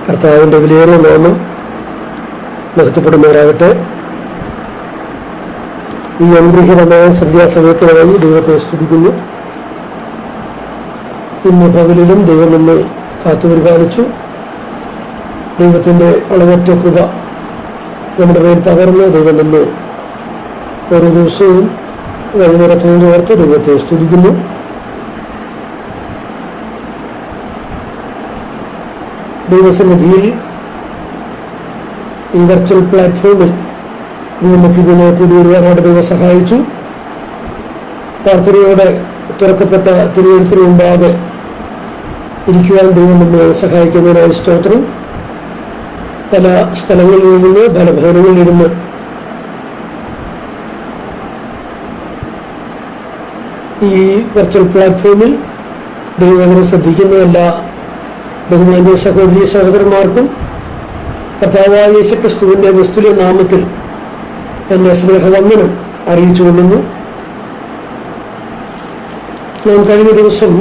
കർത്താവിൻ്റെ വിലയേറിയ നാമം മഹത്വപ്പെടുമാറാകട്ടെ. ഈ അനുഗ്രഹീതമായ സന്ധ്യാസമയത്തിനായി ദൈവത്തെ സ്തുതിക്കുന്നു. ഇന്ന് പകലിലും ദൈവം നമ്മെ കാത്തുപരിപാലിച്ചു. ദൈവത്തിൻ്റെ അളവറ്റ കൃപ നമ്മുടെ മേൽ പകർന്ന് ദൈവം നമ്മെ ഓരോ ദിവസവും വഴിനിറക്കുന്നതിന് ഓർത്ത് ദൈവത്തെ സ്തുതിക്കുന്നു. ദൈവസന്നിധിയിൽ ഈ വെർച്വൽ പ്ലാറ്റ്ഫോമിൽ നമുക്ക് ഇതിനെ കൂടിയൊരുപാട് ദൈവം സഹായിച്ചു. പ്രാർത്ഥനയോടെ തുറക്കപ്പെട്ട തിരുവഴുത്തിന് മുമ്പാകെ ഇരിക്കുവാൻ ദൈവം നമ്മെ സഹായിക്കുന്നതിനായി സ്തോത്രം. പല സ്ഥലങ്ങളിൽ നിന്ന് പല ഭവനങ്ങളിലിരുന്ന് ഈ വെർച്വൽ പ്ലാറ്റ്ഫോമിൽ ദൈവവചനം ശ്രദ്ധിക്കുന്ന എല്ലാ ബഹുമാന്യ സഹോദരി സഹോദരന്മാർക്കും കർത്താവായ യേശുക്രിസ്തുവിന്റെ നിസ്തുല്യ നാമത്തിൽ എന്നെ സ്നേഹവന്ദനം അറിയിച്ചു കൊള്ളുന്നു. നാം കഴിഞ്ഞ ദിവസം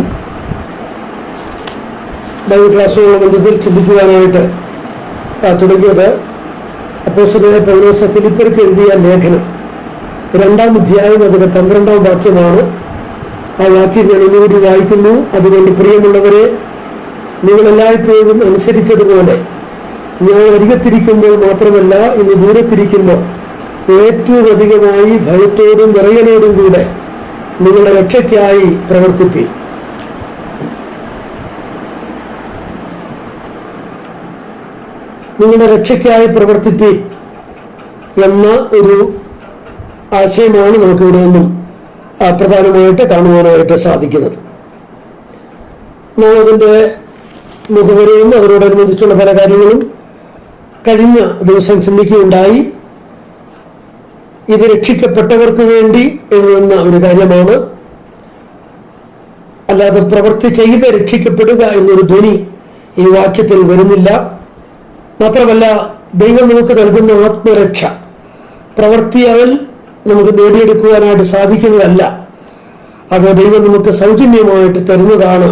ബൈബിൾ ക്ലാസ്സുകളുടെ ബന്ധത്തിൽ ചിന്തിക്കുവാനായിട്ട് തുടങ്ങിയത് അപ്പോസ്തലനായ പൗലോസ് ഫിലിപ്പിയർക്ക് എഴുതിയ ലേഖനം 2-ാം അധ്യായം അതിന്റെ 12-ാം വാക്യമാണ്. ആ വാക്യം ഞാൻ ഒന്നുകൂടി വായിക്കുന്നു. അതുകൊണ്ട് പ്രിയമുള്ളവരെ, നിങ്ങൾ എല്ലായ്പ്പോഴും അനുസരിച്ചതുപോലെ ഞാൻ അരികത്തിരിക്കുമ്പോൾ മാത്രമല്ല, ഇന്ന് ദൂരത്തിരിക്കുമ്പോൾ ഏറ്റവും അധികമായി ഭയത്തോടും വിറയലോടും കൂടെ നിങ്ങളുടെ രക്ഷയ്ക്കായി പ്രവർത്തിപ്പി. നിങ്ങളുടെ രക്ഷയ്ക്കായി പ്രവർത്തിപ്പി എന്ന ഒരു ആശയമാണ് നമുക്കിവിടെ നിന്നും പ്രധാനമായിട്ട് കാണുവാനായിട്ട് സാധിക്കുന്നത്. നാം അതിൻ്റെ മുഖവരയും അവരോടനുബന്ധിച്ചുള്ള പല കാര്യങ്ങളും കഴിഞ്ഞ ദിവസം ചിന്തിക്കുകയുണ്ടായി. ഇത് രക്ഷിക്കപ്പെട്ടവർക്ക് വേണ്ടി എഴുതുന്ന ഒരു കാര്യമാണ്, അല്ലാതെ പ്രവൃത്തി ചെയ്ത് രക്ഷിക്കപ്പെടുക എന്നൊരു ധ്വനി ഈ വാക്യത്തിൽ വരുന്നില്ല. മാത്രമല്ല, ദൈവം നമുക്ക് നൽകുന്ന ആത്മരക്ഷ പ്രവൃത്തിയാൽ നമുക്ക് നേടിയെടുക്കുവാനായിട്ട് സാധിക്കുന്നതല്ല. അത് ദൈവം നമുക്ക് സൗജന്യമായിട്ട് തരുന്നതാണ്.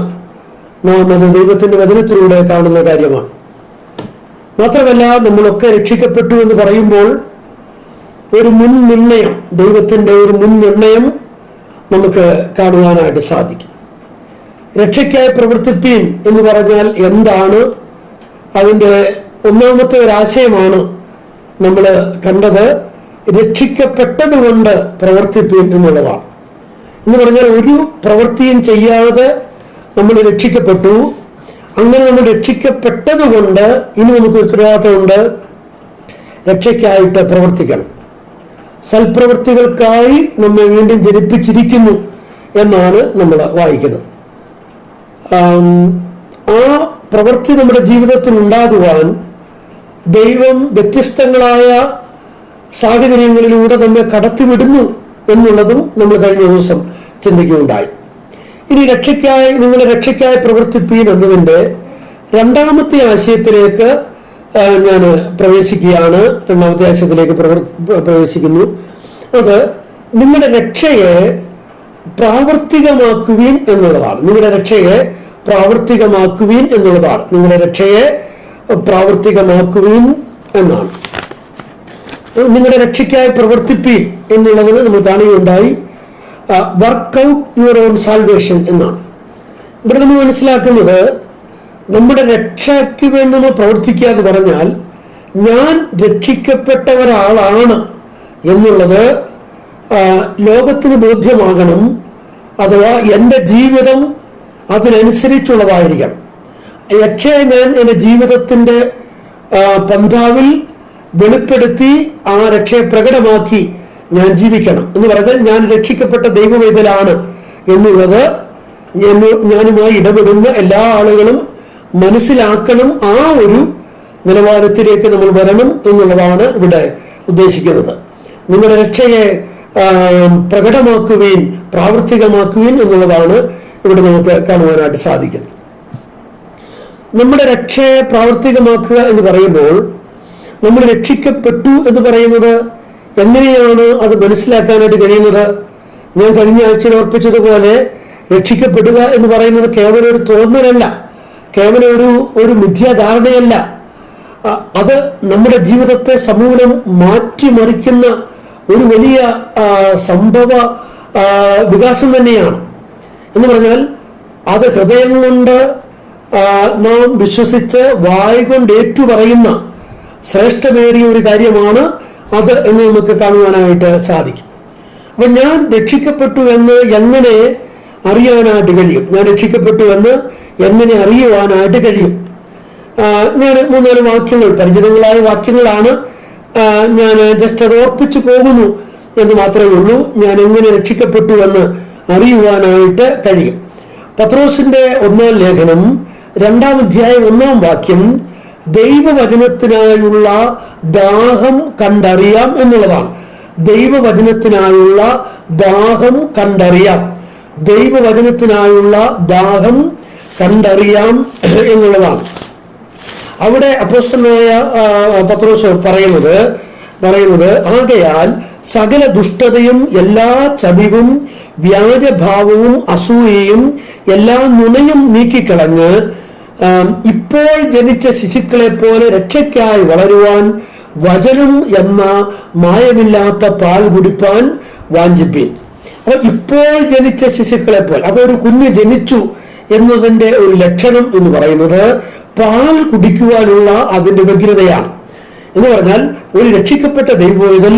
നാം അത് ദൈവത്തിന്റെ വചനത്തിലൂടെ കാണുന്ന കാര്യമാണ്. മാത്രമല്ല, നമ്മളൊക്കെ രക്ഷിക്കപ്പെട്ടു എന്ന് പറയുമ്പോൾ ഒരു മുൻനിർണയം, ദൈവത്തിന്റെ ഒരു മുൻനിർണയം നമുക്ക് കാണുവാനായിട്ട് സാധിക്കും. രക്ഷയ്ക്കായി പ്രവർത്തിപ്പീൻ എന്ന് പറഞ്ഞാൽ എന്താണ്? അതിൻ്റെ ഒന്നാമത്തെ ഒരാശയമാണ് നമ്മൾ കണ്ടത്. രക്ഷിക്കപ്പെട്ടതുകൊണ്ട് പ്രവർത്തിപ്പീൻ എന്നുള്ളതാണ്. എന്ന് പറഞ്ഞാൽ ഒരു പ്രവൃത്തിയും ചെയ്യാതെ നമ്മൾ രക്ഷിക്കപ്പെട്ടു. അങ്ങനെ നമ്മൾ രക്ഷിക്കപ്പെട്ടതുകൊണ്ട് ഇനി നമുക്ക് ഉത്തരവാദിത്തമുണ്ട്, രക്ഷയ്ക്കായിട്ട് പ്രവർത്തിക്കണം. സൽപ്രവൃത്തികൾക്കായി നമ്മെ വീണ്ടും ജനിപ്പിച്ചിരിക്കുന്നു എന്നാണ് നമ്മൾ വായിക്കുന്നത്. ആ പ്രവൃത്തി നമ്മുടെ ജീവിതത്തിൽ ഉണ്ടാകുവാൻ ദൈവം വ്യത്യസ്തങ്ങളായ സാഹചര്യങ്ങളിലൂടെ നമ്മെ കടത്തിവിടുന്നു എന്നുള്ളതും നമ്മൾ കഴിഞ്ഞ ദിവസം ചിന്തിക്കുകയുണ്ടായി. ഇനി നിങ്ങളുടെ രക്ഷയ്ക്കായി പ്രവർത്തിപ്പീൻ എന്നതിൻ്റെ രണ്ടാമത്തെ ആശയത്തിലേക്ക് ഞാൻ പ്രവേശിക്കുകയാണ്. രണ്ടാമത്തെ ആശയത്തിലേക്ക് പ്രവേശിക്കുന്നു. അത് നിങ്ങളുടെ രക്ഷയെ പ്രാവർത്തികമാക്കുവീൻ എന്നുള്ളതാണ്. നിങ്ങളുടെ രക്ഷയെ പ്രാവർത്തികമാക്കുവീൻ എന്നുള്ളതാണ്. നിങ്ങളുടെ രക്ഷയെ പ്രാവർത്തികമാക്കുവീൻ എന്നാണ്. നിങ്ങളുടെ രക്ഷയ്ക്കായി പ്രവർത്തിപ്പീൻ എന്നുള്ളതിന് നമ്മൾ കാണുകയുണ്ടായി. Work out your own salvation എന്നാണ്. ഇവിടെ നമ്മൾ മനസ്സിലാക്കുന്നത്, നമ്മുടെ രക്ഷയ്ക്ക് വേണ്ടി നമ്മൾ പ്രവർത്തിക്കുക എന്ന് പറഞ്ഞാൽ ഞാൻ രക്ഷിക്കപ്പെട്ട ഒരാളാണ് എന്നുള്ളത് ലോകത്തിന് ബോധ്യമാകണം. അഥവാ എൻ്റെ ജീവിതം അതിനനുസരിച്ചുള്ളതായിരിക്കണം. രക്ഷയെ ഞാൻ എൻ്റെ ജീവിതത്തിൻ്റെ പന്ഥാവിൽ വെളിപ്പെടുത്തി ആ രക്ഷയെ പ്രകടമാക്കി ഞാൻ ജീവിക്കണം എന്ന് പറഞ്ഞാൽ ഞാൻ രക്ഷിക്കപ്പെട്ട ദൈവവേദലാണ് എന്നുള്ളത് ഞാനുമായി ഇടപെടുന്ന എല്ലാ ആളുകളും മനസ്സിലാക്കണം. ആ ഒരു നിലവാരത്തിലേക്ക് നമ്മൾ വരണം എന്നുള്ളതാണ് ഇവിടെ ഉദ്ദേശിക്കുന്നത്. നിങ്ങളുടെ രക്ഷയെ പ്രകടമാക്കുകയും പ്രാവർത്തികമാക്കുകയും എന്നുള്ളതാണ് ഇവിടെ നമുക്ക് കാണുവാനായിട്ട് സാധിക്കുന്നത്. നമ്മുടെ രക്ഷയെ പ്രാവർത്തികമാക്കുക എന്ന് പറയുമ്പോൾ നമ്മൾ രക്ഷിക്കപ്പെട്ടു എന്ന് പറയുന്നത് എങ്ങനെയാണ് അത് മനസ്സിലാക്കാനായിട്ട് കഴിയുന്നത്? ഞാൻ കഴിഞ്ഞ ആഴ്ചയിൽ ഓർപ്പിച്ചതുപോലെ രക്ഷിക്കപ്പെടുക എന്ന് പറയുന്നത് കേവലം ഒരു തോന്നലല്ല, കേവലം ഒരു മിഥ്യാധാരണയല്ല. അത് നമ്മുടെ ജീവിതത്തെ സമൂലം മാറ്റിമറിക്കുന്ന ഒരു വലിയ സംഭവ വികാസം തന്നെയാണ്. എന്ന് പറഞ്ഞാൽ അത് ഹൃദയം കൊണ്ട് നാം വിശ്വസിച്ച് വായ് കൊണ്ട് ഏറ്റുപറയുന്ന ശ്രേഷ്ഠമേറിയ ഒരു കാര്യമാണ് അത് എന്ന് നമുക്ക് കാണുവാനായിട്ട് സാധിക്കും. അപ്പൊ ഞാൻ രക്ഷിക്കപ്പെട്ടു എന്ന് എങ്ങനെ അറിയാനായിട്ട് കഴിയും? ഞാൻ രക്ഷിക്കപ്പെട്ടു എന്ന് എങ്ങനെ അറിയുവാനായിട്ട് കഴിയും? ഞാൻ 3-4 വാക്യങ്ങൾ, പരിചിതങ്ങളായ വാക്യങ്ങളാണ്, ഞാൻ ജസ്റ്റ് അത് ഓർപ്പിച്ചു പോകുന്നു എന്ന് മാത്രമേ ഉള്ളൂ. ഞാൻ എങ്ങനെ രക്ഷിക്കപ്പെട്ടു എന്ന് അറിയുവാനായിട്ട് കഴിയും. പത്രോസിന്റെ 1-ാം ലേഖനം 2-ാം അധ്യായം 1-ാം വാക്യം ദൈവവചനത്തിനായുള്ള ദാഹം കണ്ടറിയാം എന്നുള്ളതാണ്. ദൈവവചനത്തിനായുള്ള ദാഹം കണ്ടറിയാം, ദൈവവചനത്തിനായുള്ള ദാഹം കണ്ടറിയാം എന്നുള്ളതാണ്. അവിടെ അപ്പോസ്തലനായ പത്രോസ് പറയുന്നത് ആകയാൽ സകല ദുഷ്ടതയും എല്ലാ ചതിവും വ്യാജഭാവവും അസൂയയും എല്ലാ നുണയും നീക്കിക്കളഞ്ഞ് ഇപ്പോൾ ജനിച്ച ശിശുക്കളെ പോലെ രക്ഷയ്ക്കായി വളരുവാൻ വചനം എന്ന മായമില്ലാത്ത പാൽ കുടിപ്പാൻ വാഞ്ചിപ്പിൻ. അപ്പൊ ഇപ്പോൾ ജനിച്ച ശിശുക്കളെ പോലെ, അപ്പൊ ഒരു കുഞ്ഞ് ജനിച്ചു എന്നതിന്റെ ഒരു ലക്ഷണം എന്ന് പറയുന്നത് പാൽ കുടിക്കുവാനുള്ള അതിന്റെ വ്യഗ്രതയാണ്. എന്ന് പറഞ്ഞാൽ ഒരു രക്ഷിക്കപ്പെട്ട ദൈവത്തിൽ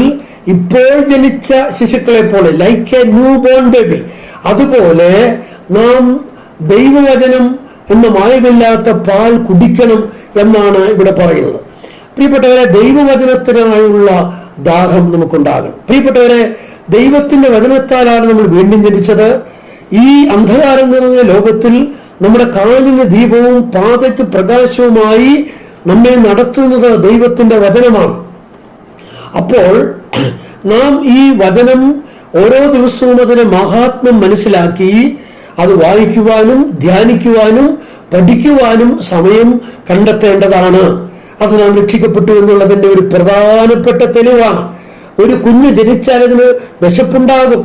ഇപ്പോൾ ജനിച്ച ശിശുക്കളെ പോലെ, like A new born baby, അതുപോലെ നാം ദൈവവചനം എന്ന മായമില്ലാത്ത പാൽ കുടിക്കണം എന്നാണ് ഇവിടെ പറയുന്നത്. പ്രിയപ്പെട്ടവരെ, ദൈവവചനത്തിനായുള്ള ദാഹം നമുക്കുണ്ടാകണം. പ്രിയപ്പെട്ടവരെ, ദൈവത്തിന്റെ വചനത്താലാണ് നമ്മൾ വീണ്ടും ജനിച്ചത്. ഈ അന്ധകാരം നിറഞ്ഞ ലോകത്തിൽ നമ്മുടെ കാലിന് ദീപവും പാതയ്ക്ക് പ്രകാശവുമായി നമ്മെ നടത്തുന്നത് ദൈവത്തിന്റെ വചനമാണ്. അപ്പോൾ നാം ഈ വചനം ഓരോ ദിവസവും അതിന്റെ മഹാത്മ്യം മനസ്സിലാക്കി അത് വായിക്കുവാനും ധ്യാനിക്കുവാനും പഠിക്കുവാനും സമയം കണ്ടെത്തേണ്ടതാണ്. അത് നാം രക്ഷിക്കപ്പെട്ടു എന്നുള്ളതിന്റെ ഒരു പ്രധാനപ്പെട്ട തെളിവാണ്. ഒരു കുഞ്ഞ് ജനിച്ചാൽ അതിന് വിശപ്പുണ്ടാകും.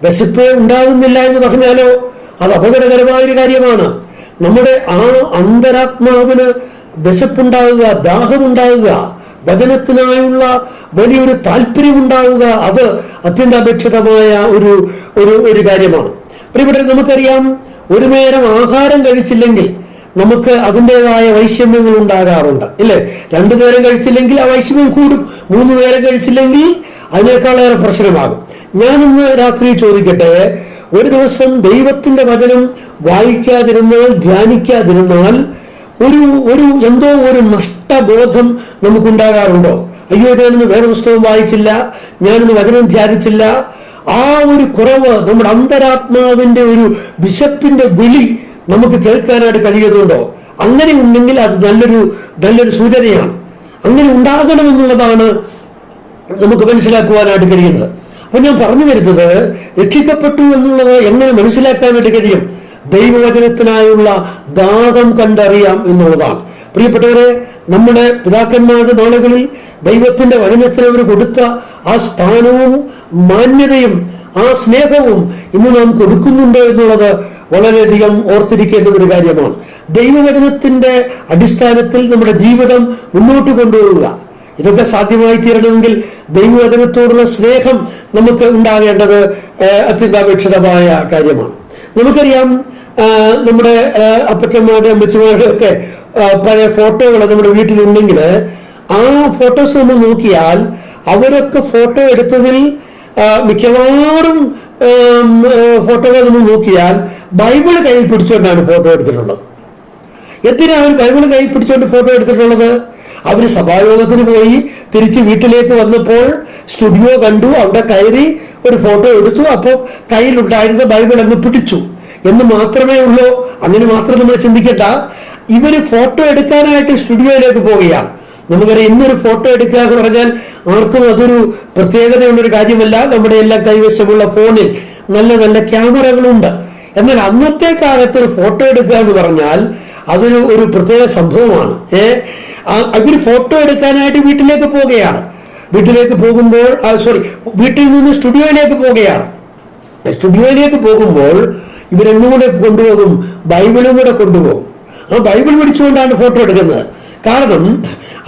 വിശപ്പ് ഉണ്ടാകുന്നില്ല എന്ന് പറഞ്ഞാലോ അത് അപകടകരമായൊരു കാര്യമാണ്. നമ്മുടെ ആ അന്തരാത്മാവിന് വിശപ്പുണ്ടാകുക, ദാഹമുണ്ടാകുക, വചനത്തിനായുള്ള വലിയൊരു താല്പര്യമുണ്ടാവുക, അത് അത്യന്താപേക്ഷിതമായ ഒരു കാര്യമാണ്. പ്രിയപ്പെട്ടവരെ, നമുക്കറിയാം, ഒരു നേരം ആഹാരം കഴിച്ചില്ലെങ്കിൽ നമുക്ക് അതിൻ്റെതായ വൈഷമ്യങ്ങൾ ഉണ്ടാകാറുണ്ട്, ഇല്ലേ? 2 നേരം കഴിച്ചില്ലെങ്കിൽ ആ വൈഷമ്യം കൂടും. 3 നേരം കഴിച്ചില്ലെങ്കിൽ അതിനേക്കാളേറെ പ്രശ്നമാകും. ഞാനിന്ന് രാത്രി ചോദിക്കട്ടെ, ഒരു ദിവസം ദൈവത്തിന്റെ വചനം വായിക്കാതിരുന്നാൽ, ധ്യാനിക്കാതിരുന്നാൽ ഒരു എന്തോ ഒരു നഷ്ടബോധം നമുക്കുണ്ടാകാറുണ്ടോ? അയ്യോ, ഞാനിന്ന് വേറെ പുസ്തകം വായിച്ചില്ല, ഞാനിന്ന് വചനം ധ്യാനിച്ചില്ല. ആ ഒരു കുറവ്, നമ്മുടെ അന്തരാത്മാവിന്റെ ഒരു വിശപ്പിന്റെ വിളി നമുക്ക് കേൾക്കാനായിട്ട് കഴിയുന്നുണ്ടോ? അങ്ങനെ ഉണ്ടെങ്കിൽ അത് നല്ലൊരു സൂചനയാണ്. അങ്ങനെ ഉണ്ടാകണമെന്നുള്ളതാണ് നമുക്ക് മനസ്സിലാക്കുവാനായിട്ട് കഴിയുന്നത്. അപ്പൊ ഞാൻ പറഞ്ഞു വരുന്നത്, രക്ഷിക്കപ്പെട്ടു എന്നുള്ളത് എങ്ങനെ മനസ്സിലാക്കാനായിട്ട് കഴിയും? ദൈവവചനത്തിനായുള്ള ദാഹം കണ്ടറിയാം എന്നുള്ളതാണ്. പ്രിയപ്പെട്ടവരെ, നമ്മുടെ പിതാക്കന്മാരുടെ നാളുകളിൽ ദൈവത്തിന്റെ വചനത്തിന് അവർ കൊടുത്ത ആ സ്ഥാനവും മാന്യതയും ആ സ്നേഹവും ഇന്ന് നാം കൊടുക്കുന്നുണ്ടോ എന്നുള്ളത് വളരെയധികം ഓർത്തിരിക്കേണ്ട ഒരു കാര്യമാണ്. ദൈവവചനത്തിന്റെ അടിസ്ഥാനത്തിൽ നമ്മുടെ ജീവിതം മുന്നോട്ട് കൊണ്ടുപോവുക, ഇതൊക്കെ സാധ്യമായി തീരണമെങ്കിൽ ദൈവവചനത്തോടുള്ള സ്നേഹം നമുക്ക് ഉണ്ടാകേണ്ടത് അത്യന്താപേക്ഷിതമായ കാര്യമാണ്. നമുക്കറിയാം, നമ്മുടെ അപ്പച്ചന്മാരുടെ അമ്മച്ചിമാരുടെ ഒക്കെ പഴയ ഫോട്ടോകൾ നമ്മുടെ വീട്ടിലുണ്ടെങ്കിൽ ആ ഫോട്ടോസ് നമ്മൾ നോക്കിയാൽ അവരൊക്കെ ഫോട്ടോ എടുത്തതിൽ മിക്കവാറും ഫോട്ടോകൾ നമ്മൾ നോക്കിയാൽ ബൈബിൾ കയ്യിൽ പിടിച്ചുകൊണ്ടാണ് ഫോട്ടോ എടുത്തിട്ടുള്ളത്. എന്തിനാണ് അവർ ബൈബിൾ കയ്യിൽ പിടിച്ചുകൊണ്ട് ഫോട്ടോ എടുത്തിട്ടുള്ളത്? അവർ സഭായോഗത്തിന് പോയി തിരിച്ച് വീട്ടിലേക്ക് വന്നപ്പോൾ സ്റ്റുഡിയോ കണ്ടു, അവിടെ കയറി ഒരു ഫോട്ടോ എടുത്തു, അപ്പോൾ കയ്യിലുണ്ടായിരുന്ന ബൈബിൾ അങ്ങ് പിടിച്ചു എന്ന് മാത്രമേ ഉള്ളൂ. അങ്ങനെ മാത്രം നമ്മൾ ചിന്തിക്കട്ട. ഇവര് ഫോട്ടോ എടുക്കാനായിട്ട് സ്റ്റുഡിയോയിലേക്ക് പോവുകയാണ്. നമുക്കറിയാം, ഇന്നൊരു ഫോട്ടോ എടുക്കുക എന്ന് പറഞ്ഞാൽ ആർക്കും അതൊരു പ്രത്യേകതയുള്ളൊരു കാര്യമല്ല. നമ്മുടെ എല്ലാം കൈവശമുള്ള ഫോണിൽ നല്ല നല്ല ക്യാമറകളുണ്ട്. എന്നാൽ അന്നത്തെ കാലത്ത് ഒരു ഫോട്ടോ എടുക്കുക എന്ന് പറഞ്ഞാൽ അതൊരു പ്രത്യേക സംഭവമാണ്. ഇവർ ഫോട്ടോ എടുക്കാനായിട്ട് വീട്ടിലേക്ക് പോവുകയാണ്. വീട്ടിലേക്ക് പോകുമ്പോൾ വീട്ടിൽ നിന്ന് സ്റ്റുഡിയോയിലേക്ക് പോവുകയാണ്. സ്റ്റുഡിയോയിലേക്ക് പോകുമ്പോൾ ഇവരെന്നും കൂടെ കൊണ്ടുപോകും, ബൈബിളും കൂടെ കൊണ്ടുപോകും. ആ ബൈബിൾ പിടിച്ചുകൊണ്ടാണ് ഫോട്ടോ എടുക്കുന്നത്. കാരണം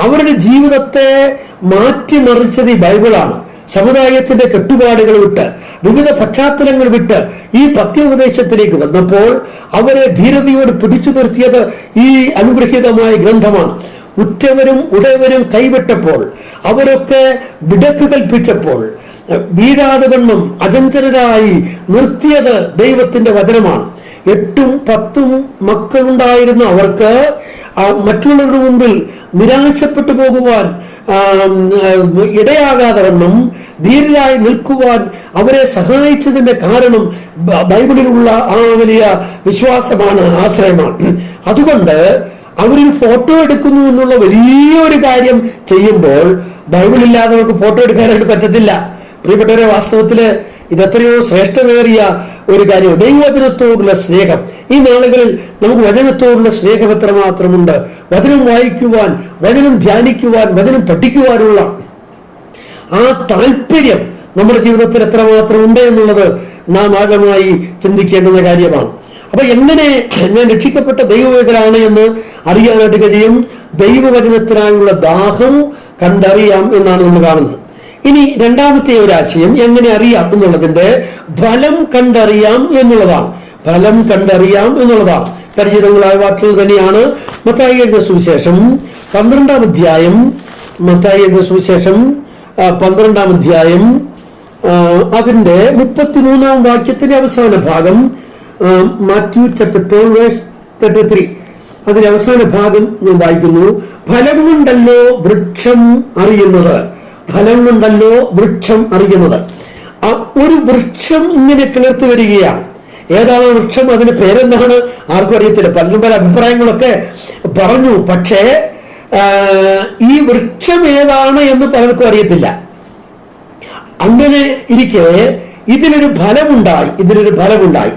അവരുടെ ജീവിതത്തെ മാറ്റിമറിച്ചത് ഈ ബൈബിളാണ്. സമുദായത്തിന്റെ കെട്ടുപാടുകൾ വിട്ട്, വിവിധ പശ്ചാത്തലങ്ങൾ വിട്ട് ഈ പത്യോപദേശത്തിലേക്ക് വന്നപ്പോൾ അവരെ ധീരതയോട് പിടിച്ചു നിർത്തിയത് ഈ അനുഗ്രഹീതമായ ഗ്രന്ഥമാണ്. ഉറ്റവരും ഉടയവരും കൈവിട്ടപ്പോൾ, അവരൊക്കെ വിടക്ക് കൽപ്പിച്ചപ്പോൾ വീഴാതെ വണ്ണം അചഞ്ചലരായി നിർത്തിയത് ദൈവത്തിന്റെ വചനമാണ്. 8ഉം 10ഉം മക്കളുണ്ടായിരുന്ന അവർക്ക് മറ്റുള്ളവരുടെ മുമ്പിൽ നിരാശപ്പെട്ടു പോകുവാൻ ഇടയാകാതെ വണ്ണം ധീരരായി നിൽക്കുവാൻ അവരെ സഹായിച്ചതിന്റെ കാരണം ബൈബിളിലുള്ള ആ വലിയ വിശ്വാസമാണ്, ആശ്രയമാണ്. അതുകൊണ്ട് അവരൊരു ഫോട്ടോ എടുക്കുന്നു എന്നുള്ള വലിയൊരു കാര്യം ചെയ്യുമ്പോൾ ബൈബിളില്ലാതെ നമുക്ക് ഫോട്ടോ എടുക്കാനായിട്ട് പറ്റത്തില്ല. പ്രിയപ്പെട്ടവരെ, വാസ്തവത്തില് ഇതെത്രയോ ശ്രേഷ്ഠമേറിയ ഒരു കാര്യം. ദൈവവചനത്തോടുള്ള സ്നേഹം. ഈ നാളുകളിൽ നമുക്ക് വചനത്തോടുള്ള സ്നേഹം എത്രമാത്രമുണ്ട്. വചനം വായിക്കുവാൻ, വചനം ധ്യാനിക്കുവാൻ, വചനം പഠിക്കുവാനുള്ള ആ താല്പര്യം നമ്മുടെ ജീവിതത്തിൽ എത്രമാത്രം ഉണ്ട് എന്നുള്ളത് നാം ആഴമായി ചിന്തിക്കേണ്ടുന്ന കാര്യമാണ്. അപ്പൊ എങ്ങനെ ഞാൻ രക്ഷിക്കപ്പെട്ട ദൈവവേദനാണ് എന്ന് അറിയാനായിട്ട് കഴിയും? ദൈവവചനത്തിനായുള്ള ദാഹം കണ്ടറിയാം എന്നാണ് നമ്മൾ കാണുന്നത്. ഇനി രണ്ടാമത്തെ ഒരു ആശയം എങ്ങനെ അറിയാം എന്നുള്ളതിന്റെ ഫലം കണ്ടറിയാം എന്നുള്ളതാണ്. ഫലം കണ്ടറിയാം എന്നുള്ളതാണ് പരിചിതങ്ങളായ വാക്കുകൾ തന്നെയാണ്. മത്തായി എഴുതിയ സുവിശേഷം 12-ാം അധ്യായം, മത്തായി എഴുതിയ സുവിശേഷം 12-ാം അധ്യായം അതിന്റെ 33-ാം വാക്യത്തിന്റെ അവസാന ഭാഗം, മാത്യു ചാപ്റ്റർ 12:33, അതിന്റെ അവസാന ഭാഗം ഞാൻ വായിക്കുന്നു. ഫലം കൊണ്ടല്ലോ വൃക്ഷം അറിയുന്നത്. ഫലം കൊണ്ടല്ലോ വൃക്ഷം അറിയുന്നത്. ഒരു വൃക്ഷം ഇങ്ങനെ കിളിർത്ത് വരികയാണ്. ഏതാണ് വൃക്ഷം? അതിന്റെ പേരെന്താണ്? ആർക്കും അറിയത്തില്ല. പലരും പല അഭിപ്രായങ്ങളൊക്കെ പറഞ്ഞു. പക്ഷേ ഈ വൃക്ഷം ഏതാണ് എന്ന് പലർക്കും അറിയത്തില്ല. അങ്ങനെ ഇരിക്കെ ഇതിനൊരു ഫലമുണ്ടായി.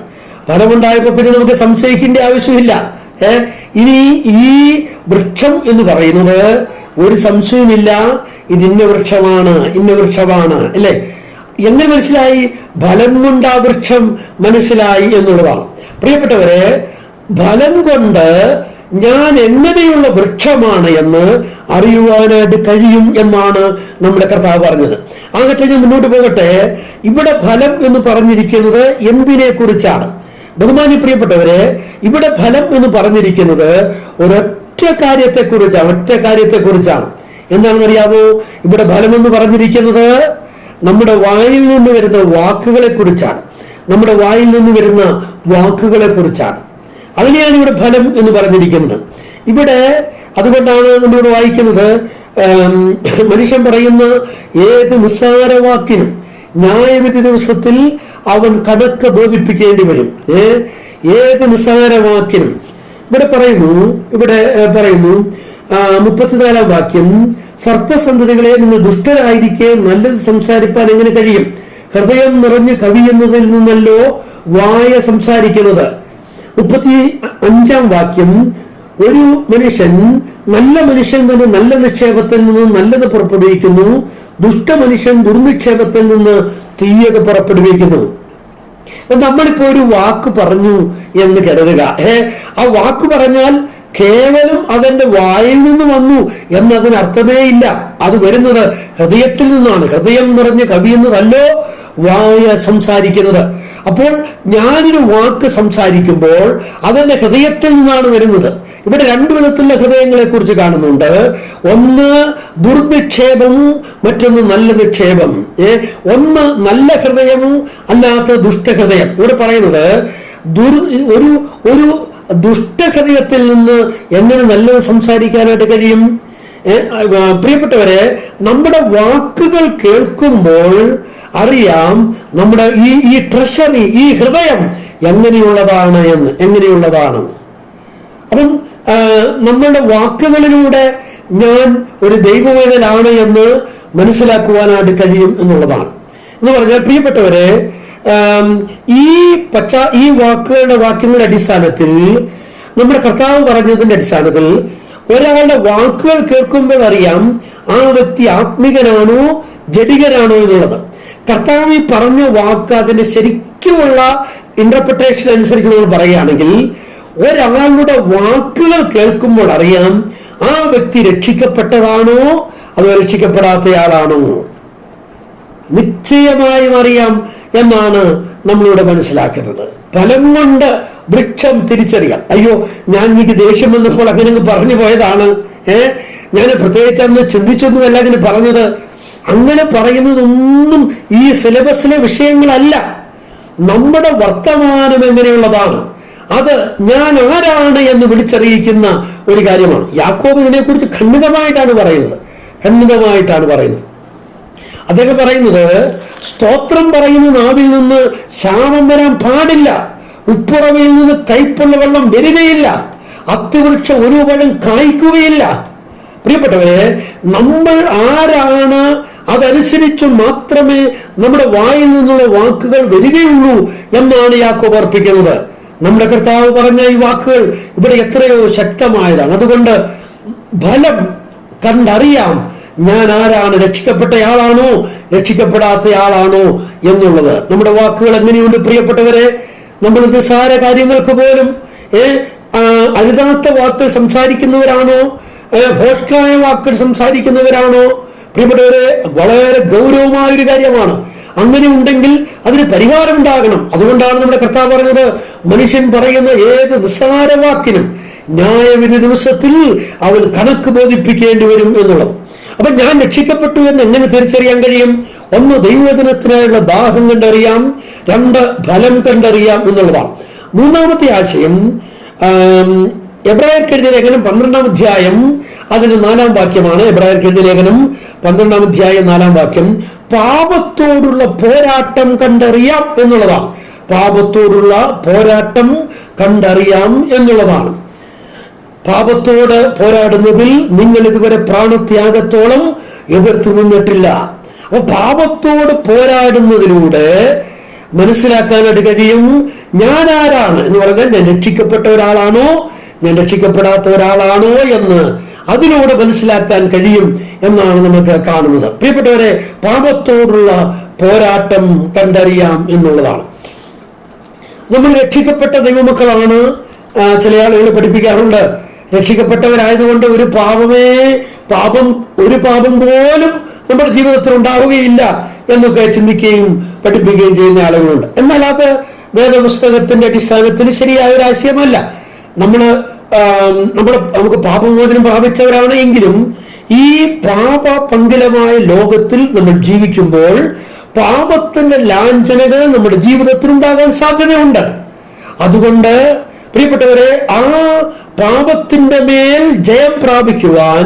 ഫലമുണ്ടായപ്പോ പിന്നെ നമുക്ക് സംശയിക്കേണ്ട ആവശ്യമില്ല. ഇനി ഈ വൃക്ഷം എന്ന് പറയുന്നത് ഒരു സംശയമില്ല, ഇത് ഇന്ന വൃക്ഷമാണ് അല്ലെ? എങ്ങനെ മനസ്സിലായി? ഫലം കൊണ്ട് ആ വൃക്ഷം മനസ്സിലായി എന്നുള്ളതാണ്. പ്രിയപ്പെട്ടവരെ, ഫലം കൊണ്ട് ഞാൻ എങ്ങനെയുള്ള വൃക്ഷമാണ് എന്ന് അറിയുവാനായിട്ട് കഴിയും എന്നാണ് നമ്മുടെ കർത്താവ് പറഞ്ഞത്. ആകട്ടെ, ഞാൻ മുന്നോട്ട് പോകട്ടെ. ഇവിടെ ഫലം എന്ന് പറഞ്ഞിരിക്കുന്നത് എന്തിനെ കുറിച്ചാണ്? ബഹുമാനി പ്രിയപ്പെട്ടവരെ, ഇവിടെ ഫലം എന്ന് പറഞ്ഞിരിക്കുന്നത് ഒരൊറ്റ കാര്യത്തെക്കുറിച്ചാണ്. എന്താണെന്ന് അറിയാമോ? ഇവിടെ ഫലം എന്ന് പറഞ്ഞിരിക്കുന്നത് നമ്മുടെ വായിൽ നിന്ന് വരുന്ന വാക്കുകളെ കുറിച്ചാണ്. അതിനെയാണ് ഇവിടെ ഫലം എന്ന് പറഞ്ഞിരിക്കുന്നത്. ഇവിടെ അതുകൊണ്ടാണ് നമ്മളിവിടെ വായിക്കുന്നത്, മനുഷ്യൻ പറയുന്ന ഏത് നിസ്സാര വാക്കിനും ന്യായവിധി ദിവസത്തിൽ അവൻ കണക്ക് ബോധിപ്പിക്കേണ്ടി വരും. ഏത് നിസ്സാര വാക്കിനും. ഇവിടെ പറയുന്നു 34-ാം വാക്യം, സർപ്പസന്തതികളെ നിങ്ങൾ ദുഷ്ടരായിരിക്കെ നല്ലത് സംസാരിപ്പാൻ എങ്ങനെ കഴിയും? ഹൃദയം നിറഞ്ഞ് കവിയുന്നതിൽ നിന്നല്ലോ വായ സംസാരിക്കുന്നത്. 35-ാം വാക്യം, ഒരു മനുഷ്യൻ നല്ല മനുഷ്യൻ തന്നെ നല്ല നിക്ഷേപത്തിൽ നിന്ന് നല്ലത് പുറപ്പെടുവിക്കുന്നു, ദുഷ്ടമനുഷ്യൻ ദുർനിക്ഷേപത്തിൽ നിന്ന് തീയത് പുറപ്പെടുവിക്കുന്നു. നമ്മളിപ്പോ ഒരു വാക്ക് പറഞ്ഞു എന്ന് കരുതുക. ആ വാക്ക് പറഞ്ഞാൽ കേവലം അതെന്റെ വായിൽ നിന്ന് വന്നു എന്നതിനർത്ഥമേ ഇല്ല. അത് വരുന്നത് ഹൃദയത്തിൽ നിന്നാണ്. ഹൃദയം നിറഞ്ഞ് കവിയുന്നതല്ലോ വായ സംസാരിക്കുന്നത്. അപ്പോൾ ഞാനൊരു വാക്ക് സംസാരിക്കുമ്പോൾ അതെന്റെ ഹൃദയത്തിൽ നിന്നാണ് വരുന്നത്. ഇവിടെ രണ്ടു വിധത്തിലുള്ള ഹൃദയങ്ങളെ കുറിച്ച് കാണുന്നുണ്ട്. ഒന്ന് ദുർനിക്ഷേപം, മറ്റൊന്ന് നല്ല നിക്ഷേപം. ഒന്ന് നല്ല ഹൃദയം, അല്ലാത്ത ദുഷ്ടഹൃദയം. ഇവിടെ പറയുന്നത് ഒരു ദുഷ്ടഹൃദയത്തിൽ നിന്ന് എങ്ങനെ നല്ലത് സംസാരിക്കാനായിട്ട് കഴിയും? പ്രിയപ്പെട്ടവരെ, നമ്മുടെ വാക്കുകൾ കേൾക്കുമ്പോൾ അറിയാം നമ്മുടെ ഈ ട്രഷറി, ഈ ഹൃദയം എങ്ങനെയുള്ളതാണ്. അപ്പം നമ്മളുടെ വാക്കുകളിലൂടെ ഞാൻ ഒരു ദൈവവേദനാണ് എന്ന് മനസ്സിലാക്കുവാനായിട്ട് കഴിയും എന്നുള്ളതാണ്. എന്ന് പറഞ്ഞാൽ പ്രിയപ്പെട്ടവരെ, ഈ വാക്യങ്ങളുടെ അടിസ്ഥാനത്തിൽ, നമ്മുടെ കർത്താവ് പറഞ്ഞതിന്റെ അടിസ്ഥാനത്തിൽ ഒരാളുടെ വാക്കുകൾ കേൾക്കുമ്പോൾ അറിയാം ആ വ്യക്തി ആത്മികനാണോ ജഡികനാണോ എന്നുള്ളത്. കർത്താവ് പറഞ്ഞ വാക്ക് അതിന്റെ ശരിക്കുമുള്ള ഇന്റർപ്രിട്ടേഷൻ അനുസരിച്ച് നമ്മൾ പറയുകയാണെങ്കിൽ ഒരാളുടെ വാക്കുകൾ കേൾക്കുമ്പോൾ അറിയാം ആ വ്യക്തി രക്ഷിക്കപ്പെട്ടതാണോ അതോ രക്ഷിക്കപ്പെടാത്തയാളാണോ? നിശ്ചയമായും അറിയാം എന്നാണ് നമ്മളിവിടെ മനസ്സിലാക്കുന്നത്. ഫലം കൊണ്ട് വൃക്ഷം തിരിച്ചറിയാം. അയ്യോ, ഞാൻ എനിക്ക് ദേഷ്യം വന്നപ്പോൾ അങ്ങനെ പറഞ്ഞു പോയതാണ്, ഞാൻ പ്രത്യേകിച്ച് അന്ന് ചിന്തിച്ചൊന്നുമല്ല അങ്ങനെ പറഞ്ഞത്. അങ്ങനെ പറയുന്നതൊന്നും ഈ സിലബസിലെ വിഷയങ്ങളല്ല. നമ്മുടെ വർത്തമാനം എങ്ങനെയുള്ളതാണ്, അത് ഞാൻ ആരാണ് എന്ന് വിളിച്ചറിയിക്കുന്ന ഒരു കാര്യമാണ്. യാക്കോബ് ഇതിനെക്കുറിച്ച് ഖണ്ഡിതമായിട്ടാണ് പറയുന്നത്. അദ്ദേഹം പറയുന്നത്, സ്തോത്രം പറയുന്ന നാവിൽ നിന്ന് ശാപം വരാൻ പാടില്ല, ഉപ്പുറവയിൽ നിന്ന് കയ്പുള്ള വെള്ളം വരികയില്ല, അത്തിവൃക്ഷം ഒരു പഴം കായ്ക്കുകയില്ല. പ്രിയപ്പെട്ടവരെ, നമ്മൾ ആരാണ് അതനുസരിച്ച് മാത്രമേ നമ്മുടെ വായിൽ നിന്നുള്ള വാക്കുകൾ വരികയുള്ളൂ എന്നാണ് യാക്കോബ് അർപ്പിക്കുന്നത്. നമ്മുടെ കർത്താവ് പറഞ്ഞ ഈ വാക്കുകൾ ഇവിടെ എത്രയോ ശക്തമായതാണ്. അതുകൊണ്ട് ഫലം കണ്ടറിയാം ഞാൻ ആരാണ്, രക്ഷിക്കപ്പെട്ടയാളാണോ രക്ഷിക്കപ്പെടാത്തയാളാണോ എന്നുള്ളത്. നമ്മുടെ വാക്കുകൾ എങ്ങനെയുണ്ട് പ്രിയപ്പെട്ടവരെ? നമ്മൾ നിസ്സാര കാര്യങ്ങൾക്ക് പോലും അരുതാത്ത വാക്കുകൾ സംസാരിക്കുന്നവരാണോ, ഭോഷ്കായ വാക്കുകൾ സംസാരിക്കുന്നവരാണോ? പ്രിയപ്പെട്ടവരെ, വളരെ ഗൗരവമായ ഒരു കാര്യമാണ്. അങ്ങനെ ഉണ്ടെങ്കിൽ അതിന് പരിഹാരം ഉണ്ടാകണം. അതുകൊണ്ടാണ് നമ്മുടെ കർത്താവ് പറഞ്ഞത്, മനുഷ്യൻ പറയുന്ന ഏത് നിസ്സാര വാക്കിനും ന്യായവിധി ദിവസത്തിൽ അവൻ കണക്ക് ബോധിപ്പിക്കേണ്ടി വരും എന്നുള്ളത്. അപ്പൊ ഞാൻ രക്ഷിക്കപ്പെട്ടു എന്ന് എങ്ങനെ തിരിച്ചറിയാൻ കഴിയും? ഒന്ന്, ദൈവവചനത്തിനായുള്ള ദാഹം കണ്ടറിയാം. രണ്ട്, ഫലം കണ്ടറിയാം എന്നുള്ളതാണ്. മൂന്നാമത്തെ ആശയം എബ്രായർക്ക് എഴുതിയ ലേഖനം 12-ാം അധ്യായം അതിന് 4-ാം വാക്യമാണ്. എബ്രായർക്ക് എഴുതിയ ലേഖനം 12-ാം അധ്യായം 4-ാം വാക്യം, പാപത്തോടുള്ള പോരാട്ടം കണ്ടറിയാം എന്നുള്ളതാണ്. പാപത്തോടുള്ള പോരാട്ടം കണ്ടറിയാം എന്നുള്ളതാണ്. പാപത്തോട് പോരാടുന്നതിൽ നിങ്ങൾ ഇതുവരെ പ്രാണത്യാഗത്തോളം എതിർത്ത് നിന്നിട്ടില്ല. അപ്പൊ പാപത്തോട് പോരാടുന്നതിലൂടെ മനസ്സിലാക്കാനായിട്ട് കഴിയും ഞാൻ ആരാണ് എന്ന് പറഞ്ഞാൽ, ഞാൻ രക്ഷിക്കപ്പെട്ട ഒരാളാണോ ഞാൻ രക്ഷിക്കപ്പെടാത്ത ഒരാളാണോ എന്ന് അതിലൂടെ മനസ്സിലാക്കാൻ കഴിയും എന്നാണ് നമുക്ക് കാണുന്നത്. പ്രിയപ്പെട്ടവരെ, പാപത്തോടുള്ള പോരാട്ടം കണ്ടറിയാം എന്നുള്ളതാണ്. നമ്മൾ രക്ഷിക്കപ്പെട്ട ദൈവമക്കളാണ്. ചില ആളുകൾ പഠിപ്പിക്കാറുണ്ട്, രക്ഷിക്കപ്പെട്ടവരായതുകൊണ്ട് ഒരു പാപം പോലും നമ്മുടെ ജീവിതത്തിൽ ഉണ്ടാവുകയില്ല എന്നൊക്കെ ചിന്തിക്കുകയും പഠിപ്പിക്കുകയും ചെയ്യുന്ന ആളുകളുണ്ട്. എന്നാൽ അത് വേദപുസ്തകത്തിന്റെ അടിസ്ഥാനത്തിൽ ശരിയായ ഒരു ആശയമല്ല. നമുക്ക് പാപമോചനം പ്രാപിച്ചവരാണ് എങ്കിലും ഈ പാപപങ്കിലമായ ലോകത്തിൽ നമ്മൾ ജീവിക്കുമ്പോൾ പാപത്തിന്റെ ലാഞ്ചനകൾ നമ്മുടെ ജീവിതത്തിൽ ഉണ്ടാകാൻ സാധ്യതയുണ്ട്. അതുകൊണ്ട് പ്രിയപ്പെട്ടവരെ, ആ പാപത്തിന്റെ മേൽ ജയം പ്രാപിക്കുവാൻ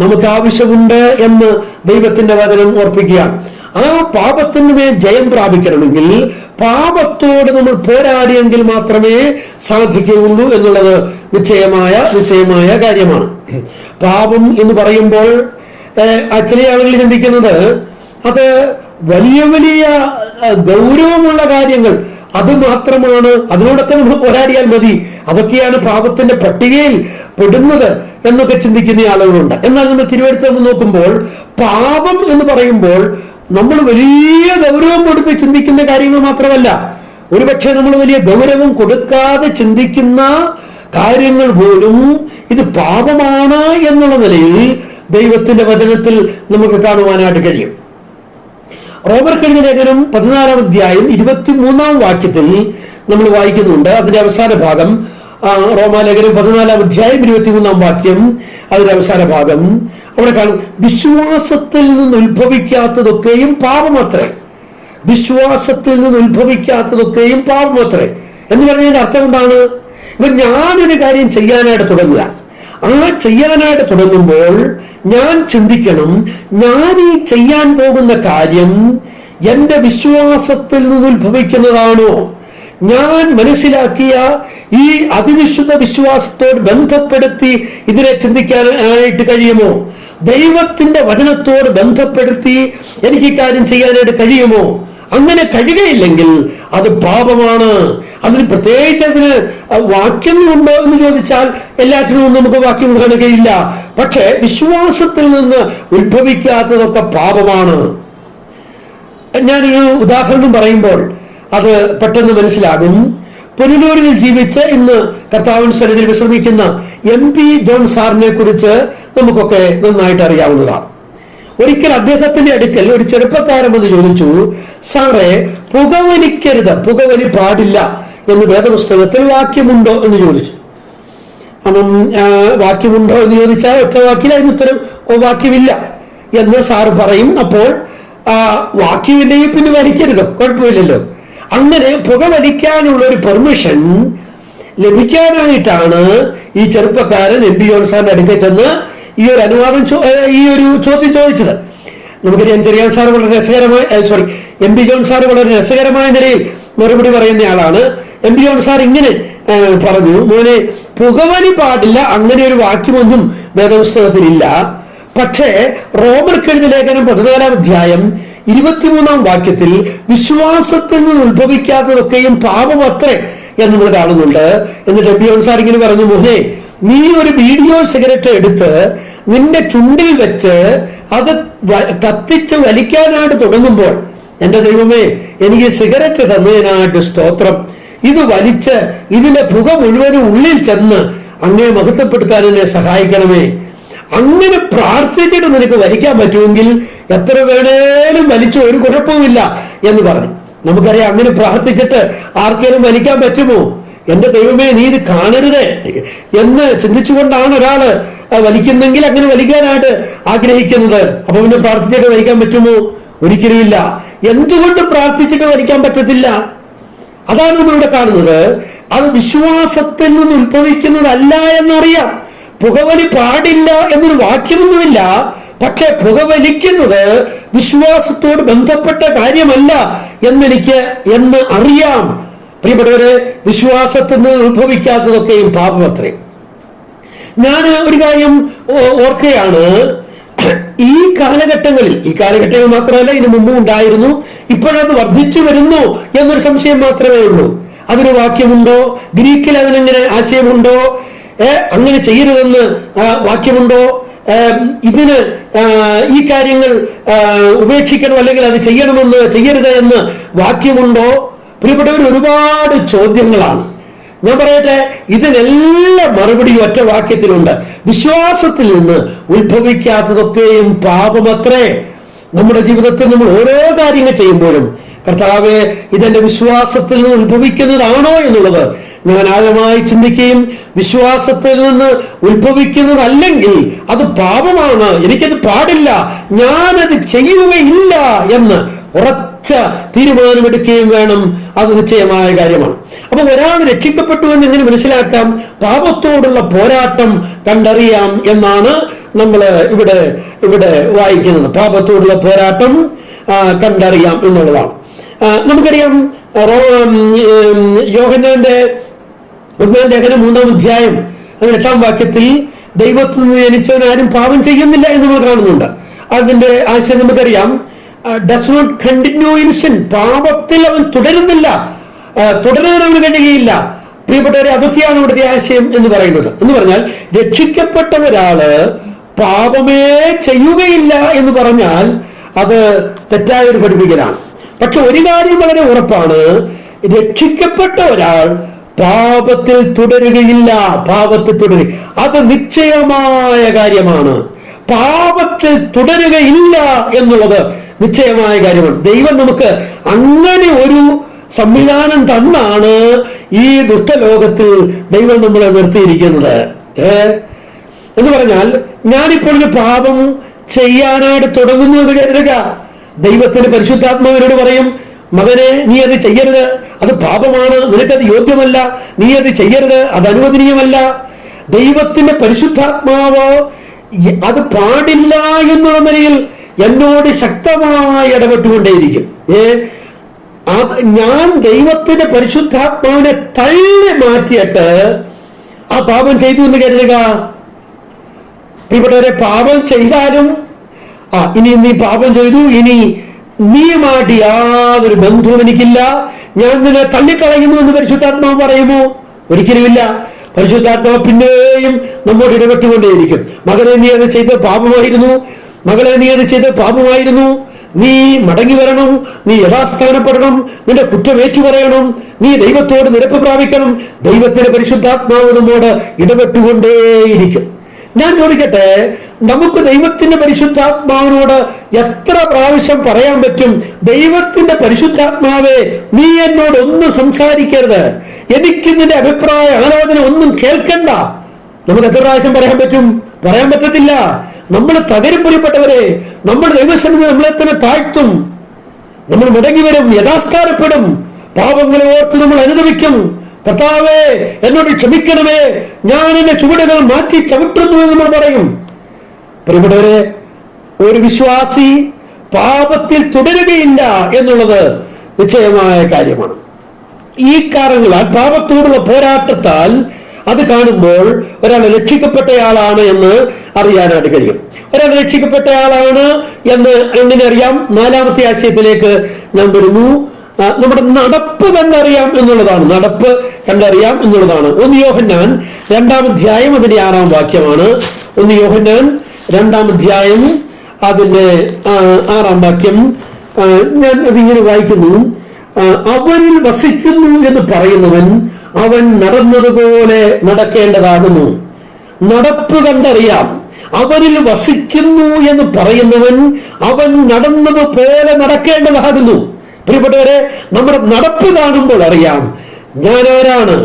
നമുക്ക് ആവശ്യമുണ്ട് എന്ന് ദൈവത്തിന്റെ വചനം ഓർപ്പിക്കുകയാണ്. ആ പാപത്തിന് മേൽ ജയം പ്രാപിക്കണമെങ്കിൽ പാപത്തോട് നമ്മൾ പോരാടിയെങ്കിൽ മാത്രമേ സാധിക്കുകയുള്ളൂ എന്നുള്ളത് നിശ്ചയമായ കാര്യമാണ്. പാപം എന്ന് പറയുമ്പോൾ ചില ആളുകൾ ചിന്തിക്കുന്നത് അത് വലിയ വലിയ ഗൗരവമുള്ള കാര്യങ്ങൾ, അത് മാത്രമാണ്, അതിനോടൊക്കെ നമ്മൾ പോരാടിയാൽ മതി, അതൊക്കെയാണ് പാപത്തിന്റെ പട്ടികയിൽ പെടുന്നത് എന്നൊക്കെ ചിന്തിക്കുന്ന ആളുകളുണ്ട്. എന്നാൽ നമ്മൾ തിരുവഴുത്ത് നോക്കുമ്പോൾ പാപം എന്ന് പറയുമ്പോൾ നമ്മൾ വലിയ ഗൗരവം കൊടുത്ത് ചിന്തിക്കുന്ന കാര്യങ്ങൾ മാത്രമല്ല, ഒരുപക്ഷെ നമ്മൾ വലിയ ഗൗരവം കൊടുക്കാതെ ചിന്തിക്കുന്ന കാര്യങ്ങൾ പോലും ഇത് പാപമാണ് എന്നുള്ള നിലയിൽ ദൈവത്തിന്റെ വചനത്തിൽ നമുക്ക് കാണുവാനായിട്ട് കഴിയും. റോമർക്കെഴുതിയ ലേഖനം 14-ാം അധ്യായം 23-ാം വാക്യത്തിൽ നമ്മൾ വായിക്കുന്നുണ്ട്. അതിന്റെ അവസാന ഭാഗം, റോമാലേഖനം 14-ാം അധ്യായം 23-ാം വാക്യം, അതിന്റെ അവസാന ഭാഗം അവിടെ കാണും, വിശ്വാസത്തിൽ നിന്ന് ഉത്ഭവിക്കാത്തതൊക്കെയും പാപമത്രേ. വിശ്വാസത്തിൽ നിന്ന് ഉത്ഭവിക്കാത്തതൊക്കെയും പാപമത്രേ എന്ന് പറഞ്ഞതിന്റെ അർത്ഥം എന്താണ്? ഇപ്പൊ ഞാനൊരു കാര്യം ചെയ്യാനായിട്ട് തുടങ്ങുക. ആ ചെയ്യാനായിട്ട് തുടങ്ങുമ്പോൾ ഞാൻ ചിന്തിക്കണം, ഞാൻ ഈ ചെയ്യാൻ പോകുന്ന കാര്യം എന്റെ വിശ്വാസത്തിൽ നിന്ന് ഉത്ഭവിക്കുന്നതാണോ? ഞാൻ മനസ്സിലാക്കിയ ഈ അതിവിശുദ്ധ വിശ്വാസത്തോട് ബന്ധപ്പെടുത്തി ഇതിനെ ചിന്തിക്കാനായിട്ട് കഴിയുമോ? ദൈവത്തിന്റെ വചനത്തോട് ബന്ധപ്പെടുത്തി എനിക്ക് കാര്യം ചെയ്യാനായിട്ട് കഴിയുമോ? അങ്ങനെ കഴിയുകയില്ലെങ്കിൽ അത് പാപമാണ്. അതിന് പ്രത്യേകിച്ച് അതിന് വാക്യങ്ങളുണ്ടോ എന്ന് ചോദിച്ചാൽ എല്ലാറ്റിനും നമുക്ക് വാക്യം കാണുകയില്ല. പക്ഷെ വിശ്വാസത്തിൽ നിന്ന് ഉത്ഭവിക്കാത്തതൊക്കെ പാപമാണ്. ഞാനൊരു ഉദാഹരണം പറയുമ്പോൾ അത് പെട്ടെന്ന് മനസ്സിലാകും. പുനലൂരിൽ ജീവിച്ച് ഇന്ന് കർത്താവിൻ സന്നിധിയിൽ വിശ്രമിക്കുന്ന MP ജോൺ സാറിനെ കുറിച്ച് നമുക്കൊക്കെ നന്നായിട്ട് അറിയാവുന്നതാണ്. ഒരിക്കൽ അദ്ദേഹത്തിന്റെ അടുക്കൽ ഒരു ചെറുപ്പക്കാരൻ വന്ന് ചോദിച്ചു, സാറേ, പുകവലിക്കരുത്, പുകവലി പാടില്ല എന്ന് വേദപുസ്തകത്തിൽ വാക്യമുണ്ടോ എന്ന് ചോദിച്ചു. അപ്പം വാക്യമുണ്ടോ എന്ന് ചോദിച്ചാൽ ഒറ്റ വാക്കിൽ അതിന് ഉത്തരം വാക്യമില്ല എന്ന് സാറ് പറയും. അപ്പോൾ വാക്യമില്ലെങ്കിൽ പിന്നെ വലിക്കരുതോ, കുഴപ്പമില്ലല്ലോ. അങ്ങനെ പുകവലിക്കാനുള്ള ഒരു പെർമിഷൻ ലഭിക്കാനായിട്ടാണ് ഈ ചെറുപ്പക്കാരൻ MP ജോൺ സാറിന്റെ അടുക്കൽ ചെന്ന് ഈ ഒരു അനുവാദം ഈ ഒരു ചോദ്യം ചോദിച്ചത്. നമുക്കറിയാം, ചെറിയാൻ സാർ വളരെ രസകരമായ MP ജോൺ സാർ വളരെ രസകരമായ നിലയിൽ മറുപടി പറയുന്ന ആളാണ്. MP ജോൺ സാർ ഇങ്ങനെ പറഞ്ഞു, മോനെ, പുകവലി പാടില്ല, അങ്ങനെ ഒരു വാക്യമൊന്നും വേദപുസ്തകത്തിലില്ല. പക്ഷേ റോമർക്കെഴുതിയ ലേഖനം 14-ാം അധ്യായം 23-ാം വാക്യത്തിൽ വിശ്വാസത്തിൽ നിന്ന് ഉത്ഭവിക്കാത്തതൊക്കെയും പാപമത്രേ എന്ന് നമ്മൾ കാണുന്നുണ്ട്. എന്നിട്ട് MP ജോൺ സാർ ഇങ്ങനെ പറഞ്ഞു, മോനെ, നീ ഒരു വീഡിയോ സിഗരറ്റ് എടുത്ത് നിന്റെ ചുണ്ടിൽ വെച്ച് അത് കത്തിച്ച് വലിക്കാനായിട്ട് തുടങ്ങുമ്പോൾ, എന്റെ ദൈവമേ, എനിക്ക് സിഗരറ്റ് തന്നതിനായിട്ട് സ്തോത്രം, ഇത് വലിച്ച് ഇതിന്റെ പുക മുഴുവനും ഉള്ളിൽ ചെന്ന് അങ്ങേ മഹത്വപ്പെടുത്താൻ എന്നെ സഹായിക്കണമേ. അങ്ങനെ പ്രാർത്ഥിച്ചിട്ട് നിനക്ക് വലിക്കാൻ പറ്റുമെങ്കിൽ എത്ര വേണേലും വലിച്ചു, ഒരു കുഴപ്പവുമില്ല എന്ന് പറഞ്ഞു. നമുക്കറിയാം, അങ്ങനെ പ്രാർത്ഥിച്ചിട്ട് ആർക്കെങ്കിലും വലിക്കാൻ പറ്റുമോ? എന്റെ ദൈവമേ, നീ ഇത് കാണരുത് എന്ന് ചിന്തിച്ചുകൊണ്ടാണ് ഒരാള് വലിക്കുന്നെങ്കിൽ അങ്ങനെ വലിക്കാനായിട്ട് ആഗ്രഹിക്കുന്നത്. അപ്പൊ പിന്നെ പ്രാർത്ഥിച്ചിട്ട് വലിക്കാൻ പറ്റുമോ? ഒരിക്കലുമില്ല. എന്തുകൊണ്ട് പ്രാർത്ഥിച്ചിട്ട് വലിക്കാൻ പറ്റത്തില്ല? അതാണ് നമ്മളിവിടെ കാണുന്നത്. അത് വിശ്വാസത്തിൽ നിന്ന് ഉത്ഭവിക്കുന്നതല്ല എന്നറിയാം. പുകവലി പാടില്ല എന്നൊരു വാക്യമൊന്നുമില്ല. പക്ഷെ പുകവലിക്കുന്നത് വിശ്വാസത്തോട് ബന്ധപ്പെട്ട കാര്യമല്ല എന്ന് അറിയാം. പ്രിയപ്പെട്ടവരെ, വിശ്വാസത്തിൽ നിന്ന് ഉത്ഭവിക്കാത്തതൊക്കെയും പാപമത്രേ. ഞാൻ ഒരു കാര്യം ഓർക്കുകയാണ്. ഈ കാലഘട്ടങ്ങൾ മാത്രമല്ല, ഇതിനു മുമ്പും ഉണ്ടായിരുന്നു, ഇപ്പോഴത് വർദ്ധിച്ചു വരുന്നു എന്നൊരു സംശയം മാത്രമേ ഉള്ളൂ. അതിന് വാക്യമുണ്ടോ? ഗ്രീക്കിൽ അതിനെങ്ങനെ ആശയമുണ്ടോ? അങ്ങനെ ചെയ്യരുതെന്ന് വാക്യമുണ്ടോ? ഇതിന് ഈ കാര്യങ്ങൾ ഉപേക്ഷിക്കണം, അല്ലെങ്കിൽ അത് ചെയ്യരുത് എന്ന് വാക്യമുണ്ടോ? പ്രിയപ്പെട്ടവർ, ഒരുപാട് ചോദ്യങ്ങളാണ്. ഞാൻ പറയട്ടെ, ഇതിനെല്ലാം മറുപടി ഒറ്റ വാക്യത്തിലുണ്ട്. വിശ്വാസത്തിൽ നിന്ന് ഉത്ഭവിക്കാത്തതൊക്കെയും പാപമത്രേ. നമ്മുടെ ജീവിതത്തിൽ നമ്മൾ ഓരോ കാര്യങ്ങൾ ചെയ്യുമ്പോഴും, കർത്താവേ, ഇതെന്റെ വിശ്വാസത്തിൽ നിന്ന് ഉത്ഭവിക്കുന്നതാണോ എന്നുള്ളത് ഞാൻ ആഴമായി ചിന്തിക്കുകയും, വിശ്വാസത്തിൽ നിന്ന് ഉത്ഭവിക്കുന്നതല്ലെങ്കിൽ അത് പാപമാണ്, എനിക്കത് പാടില്ല, ഞാനത് ചെയ്യുകയില്ല എന്ന് ഉറച്ച തീരുമാനമെടുക്കുകയും വേണം. അത് നിശ്ചയമായ കാര്യമാണ്. അപ്പൊ ഒരാൾ രക്ഷിക്കപ്പെട്ടു എന്ന് എങ്ങനെ മനസ്സിലാക്കാം? പാപത്തോടുള്ള പോരാട്ടം കണ്ടറിയാം എന്നാണ് നമ്മൾ ഇവിടെ വായിക്കുന്നത്. പാപത്തോടുള്ള പോരാട്ടം കണ്ടറിയാം എന്നുള്ളതാണ്. നമുക്കറിയാം, യോഹന്നാന്റെ 1-ാം ലേഖനം 3-ാം അധ്യായം 8-ാം വാക്യത്തിൽ ദൈവത്തിൽ നിന്ന് ജനിച്ചവൻ ആരും പാപം ചെയ്യുന്നില്ല എന്ന് നമ്മൾ കാണുന്നുണ്ട്. അതിന്റെ ആശയം നമുക്കറിയാം. Does not continue in sin, പാപത്തിൽ അവൻ തുടരാൻ അവന് കഴിയുകയില്ല. പ്രിയപ്പെട്ടവരെ, അതൊക്കെയാണ് ഇവിടുത്തെ ആശയം എന്ന് പറയുന്നത്. എന്ന് പറഞ്ഞാൽ, രക്ഷിക്കപ്പെട്ട ഒരാള് പാപമേ ചെയ്യുകയില്ല എന്ന് പറഞ്ഞാൽ അത് തെറ്റായ ഒരു പഠിപ്പിക്കലാണ്. പക്ഷെ ഒരു കാര്യം വളരെ ഉറപ്പാണ്, രക്ഷിക്കപ്പെട്ട ഒരാൾ പാപത്തിൽ തുടരുകയില്ല. അത് നിശ്ചയമായ കാര്യമാണ്. പാപത്തിൽ തുടരുകയില്ല എന്നുള്ളത് നിശ്ചയമായ കാര്യമാണ്. ദൈവം നമുക്ക് അങ്ങനെ ഒരു സംവിധാനം തന്നാണ് ഈ ദുഷ്ടലോകത്തിൽ ദൈവം നമ്മളെ നിർത്തിയിരിക്കുന്നത്. എന്ന് പറഞ്ഞാൽ, ഞാനിപ്പോൾ ഒരു പാപം ചെയ്യാനായിട്ട് തുടങ്ങുന്നു എന്ന് കരുതുക. ദൈവത്തിന്റെ പരിശുദ്ധാത്മാവിനോട് പറയും, മകനെ, നീ അത് ചെയ്യരുത്, അത് പാപമാണ്, നിനക്കത് യോഗ്യമല്ല, നീ അത് ചെയ്യരുത്, അത് അനുവദനീയമല്ല. ദൈവത്തിന്റെ പരിശുദ്ധാത്മാവ് അത് പാടില്ല എന്നുള്ള നിലയിൽ എന്നോട് ശക്തമായി ഇടപെട്ടുകൊണ്ടേയിരിക്കും. ഞാൻ ദൈവത്തിന്റെ പരിശുദ്ധാത്മാവിനെ തള്ളി മാറ്റിയിട്ട് ആ പാപം ചെയ്തു എന്ന് കരുതുക. ഇവിടെ പാപം ചെയ്താലും ഇനി നീ പാപം ചെയ്തു, ഇനി നീയുമായിട്ട് യാതൊരു ബന്ധവും എനിക്കില്ല, ഞാൻ നിന്നെ തള്ളിക്കളയുന്നു എന്ന് പരിശുദ്ധാത്മാവ് പറയുമോ? ഒരിക്കലുമില്ല. പരിശുദ്ധാത്മാവ് പിന്നെയും നമ്മോട് ഇടപെട്ടുകൊണ്ടേയിരിക്കും. മകനെ, നീ അത് ചെയ്ത് പാപമായിരുന്നു, മകളെ, നീ അത് ചെയ്ത് പാപമായിരുന്നു, നീ മടങ്ങി വരണം, നീ യഥാസ്ഥാനപ്പെടണം, നിന്റെ കുറ്റമേറ്റു പറയണം, നീ ദൈവത്തോട് നിരപ്പ് പ്രാപിക്കണം. ദൈവത്തിന്റെ പരിശുദ്ധാത്മാവ് നമ്മോട് ഇടപെട്ടുകൊണ്ടേയിരിക്കും. ഞാൻ ചോദിക്കട്ടെ, നമുക്ക് ദൈവത്തിന്റെ പരിശുദ്ധാത്മാവിനോട് എത്ര പ്രാവശ്യം പറയാൻ പറ്റും, ദൈവത്തിന്റെ പരിശുദ്ധാത്മാവേ നീ എന്നോട് ഒന്നും സംസാരിക്കരുത്, എനിക്ക് നിന്റെ അഭിപ്രായ ആലോചന ഒന്നും കേൾക്കണ്ട? നമുക്ക് എത്ര പ്രാവശ്യം പറയാൻ പറ്റും? പറയാൻ പറ്റത്തില്ല. നമ്മൾ തകരും പുലിപ്പെട്ടവരെ, നമ്മൾ ദൈവസന്നിധി നമ്മളെ തന്നെ താഴ്ത്തും, നമ്മൾ മടങ്ങി വരും, യഥാസ്ഥാനപ്പെടും, പാപങ്ങളെ ഓർത്ത് നമ്മൾ അനുഭവിക്കും. കർത്താവേ എന്നോട് ക്ഷമിക്കണമേ, ഞാൻ എന്റെ ചുവടുകൾ മാറ്റി ചവിട്ടുന്നു എന്ന് നമ്മൾ പറയും. പ്രിയപ്പെട്ടവരെ, ഒരു വിശ്വാസി പാപത്തിൽ തുടരുകയില്ല എന്നുള്ളത് നിശ്ചയമായ കാര്യമാണ്. ഈ കാരണങ്ങളാൽ, പാപത്തോടുള്ള പോരാട്ടത്താൽ അത് കാണുമ്പോൾ ഒരാൾ രക്ഷിക്കപ്പെട്ടയാളാണ് എന്ന് അറിയാനായിട്ട് കഴിയും. ഒരാൾ രക്ഷിക്കപ്പെട്ടയാളാണ് എന്ന് എങ്ങനെ അറിയാം? നാലാമത്തെ ആശയത്തിലേക്ക് ഞാൻ വരുന്നു. നമ്മുടെ നടപ്പ് കണ്ടറിയാം എന്നുള്ളതാണ്. നടപ്പ് കണ്ടറിയാം എന്നുള്ളതാണ്. 1 യോഹന്നാൻ 2-ാം അധ്യായം അതിന്റെ 6-ാം വാക്യമാണ്. 1 യോഹന്നാൻ 2-ാം അധ്യായം അതിന്റെ 6-ാം വാക്യം. ഞാൻ അതിങ്ങനെ വായിക്കുന്നു. അവനിൽ വസിക്കുന്നു എന്ന് പറയുന്നവൻ അവൻ നടന്നതുപോലെ നടക്കേണ്ടതാകുന്നു. നടപ്പ് കണ്ടറിയാം. അവനിൽ വസിക്കുന്നു എന്ന് പറയുന്നവൻ അവൻ നടന്നതുപോലെ നടക്കേണ്ടതാകുന്നു. പ്രിയപ്പെട്ടവരെ, നമ്മുടെ നടപ്പ് കാണുമ്പോൾ അറിയാം ഞാൻ ആരാണ്.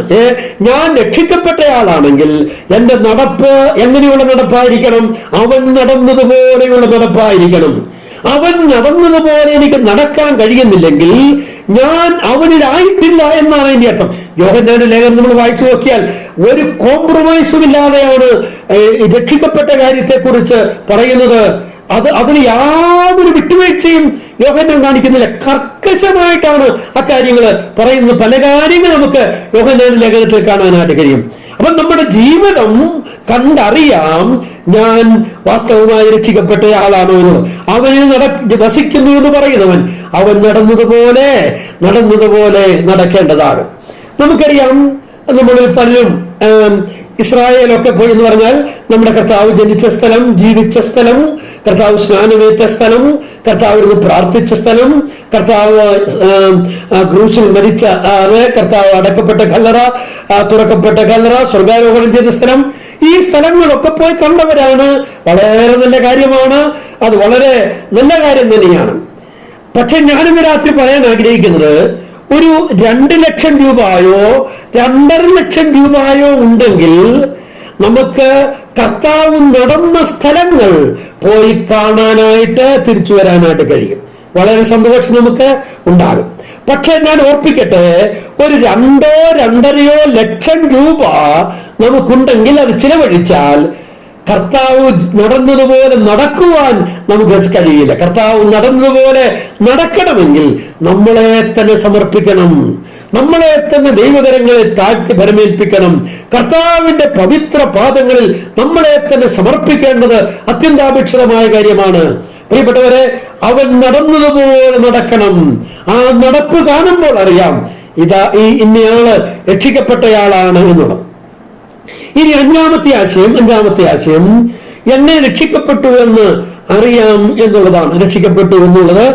ഞാൻ രക്ഷിക്കപ്പെട്ടയാളാണെങ്കിൽ എന്റെ നടപ്പ് എങ്ങനെയുള്ള നടപ്പായിരിക്കണം? അവൻ നടന്നതുപോലെയുള്ള നടപ്പായിരിക്കണം. അവൻ നടന്നതുപോലെ എനിക്ക് നടക്കാൻ കഴിയുന്നില്ലെങ്കിൽ ഞാൻ അവനിലായിട്ടില്ല എന്നാണ് അതിന്റെ അർത്ഥം. യോഹന്നാന്റെ ലേഖനം നമ്മൾ വായിച്ചു നോക്കിയാൽ ഒരു കോംപ്രമൈസും ഇല്ലാതെയാണ് രക്ഷിക്കപ്പെട്ട കാര്യത്തെക്കുറിച്ച് പറയുന്നത്. അതിന് യാതൊരു വിട്ടുവീഴ്ചയും യോഹന്നാൻ കാണിക്കുന്നില്ല. കർക്കശമായിട്ടാണ് അക്കാര്യങ്ങൾ പറയുന്നത്. പല കാര്യങ്ങൾ നമുക്ക് യോഹന്നാന്റെ ലേഖനത്തിൽ കാണാനായിട്ട് കഴിയും. അപ്പൊ നമ്മുടെ ജീവിതം കണ്ടറിയാം ഞാൻ വാസ്തവമായി രക്ഷിക്കപ്പെട്ടയാളാണോ എന്നത്. അവന് വസിക്കുന്നു എന്ന് പറയുന്നവൻ അവൻ നടന്നതുപോലെ നടക്കേണ്ടതാണ്. നമുക്കറിയാം, നമ്മളിൽ പലരും ഇസ്രായേലൊക്കെ പോയി എന്ന് പറഞ്ഞാൽ നമ്മുടെ കർത്താവ് ജനിച്ച സ്ഥലം, ജീവിച്ച സ്ഥലം, കർത്താവ് സ്നാനമേറ്റ സ്ഥലം, കർത്താവിന് പ്രാർത്ഥിച്ച സ്ഥലം, കർത്താവ് ക്രൂശിൽ മരിച്ച, കർത്താവ് അടക്കപ്പെട്ട കല്ലറ, തുറക്കപ്പെട്ട കല്ലറ, സ്വർഗാരോഹണം ചെയ്ത സ്ഥലം, ഈ സ്ഥലങ്ങളൊക്കെ പോയി കണ്ടവരാണ്. വളരെ നല്ല കാര്യമാണ്, അത് വളരെ നല്ല കാര്യം തന്നെയാണ്. പക്ഷെ ഞാനിന്ന് രാത്രി പറയാൻ ആഗ്രഹിക്കുന്നത്, ഒരു 2 ലക്ഷം രൂപയോ 2.5 ലക്ഷം രൂപയോ ഉണ്ടെങ്കിൽ നമുക്ക് കർത്താവ് നടന്ന സ്ഥലങ്ങൾ പോയി കാണാനായിട്ട് തിരിച്ചു വരാനായിട്ട് കഴിയും. വളരെ സന്തോഷം നമുക്ക് ഉണ്ടാകും. പക്ഷെ ഞാൻ ഓർപ്പിക്കട്ടെ, ഒരു 2-2.5 ലക്ഷം രൂപ നമുക്കുണ്ടെങ്കിൽ അത് ചിലവഴിച്ചാൽ കർത്താവ് നടന്നതുപോലെ നടക്കുവാൻ നമുക്ക് കഴിയില്ല. കർത്താവ് നടന്നതുപോലെ നടക്കണമെങ്കിൽ നമ്മളെ തന്നെ സമർപ്പിക്കണം, നമ്മളെ തന്നെ ദൈവകരങ്ങളെ താഴ്ത്തി ഭരമേൽപ്പിക്കണം. കർത്താവിന്റെ പവിത്ര പാദങ്ങളിൽ നമ്മളെ തന്നെ സമർപ്പിക്കേണ്ടത് അത്യന്താപേക്ഷിതമായ കാര്യമാണ്. പ്രിയപ്പെട്ടവരെ, അവൻ നടന്നതുപോലെ നടക്കണം. ആ നടപ്പ് കാണുമ്പോൾ അറിയാം ഇന്നയാള് രക്ഷിക്കപ്പെട്ടയാളാണ് എന്നുള്ളത്. ഇനി അഞ്ചാമത്തെ ആശയം എന്നെ രക്ഷിക്കപ്പെട്ടു എന്ന് അറിയാം എന്നുള്ളതാണ്. രക്ഷിക്കപ്പെട്ടു എന്നുള്ളത്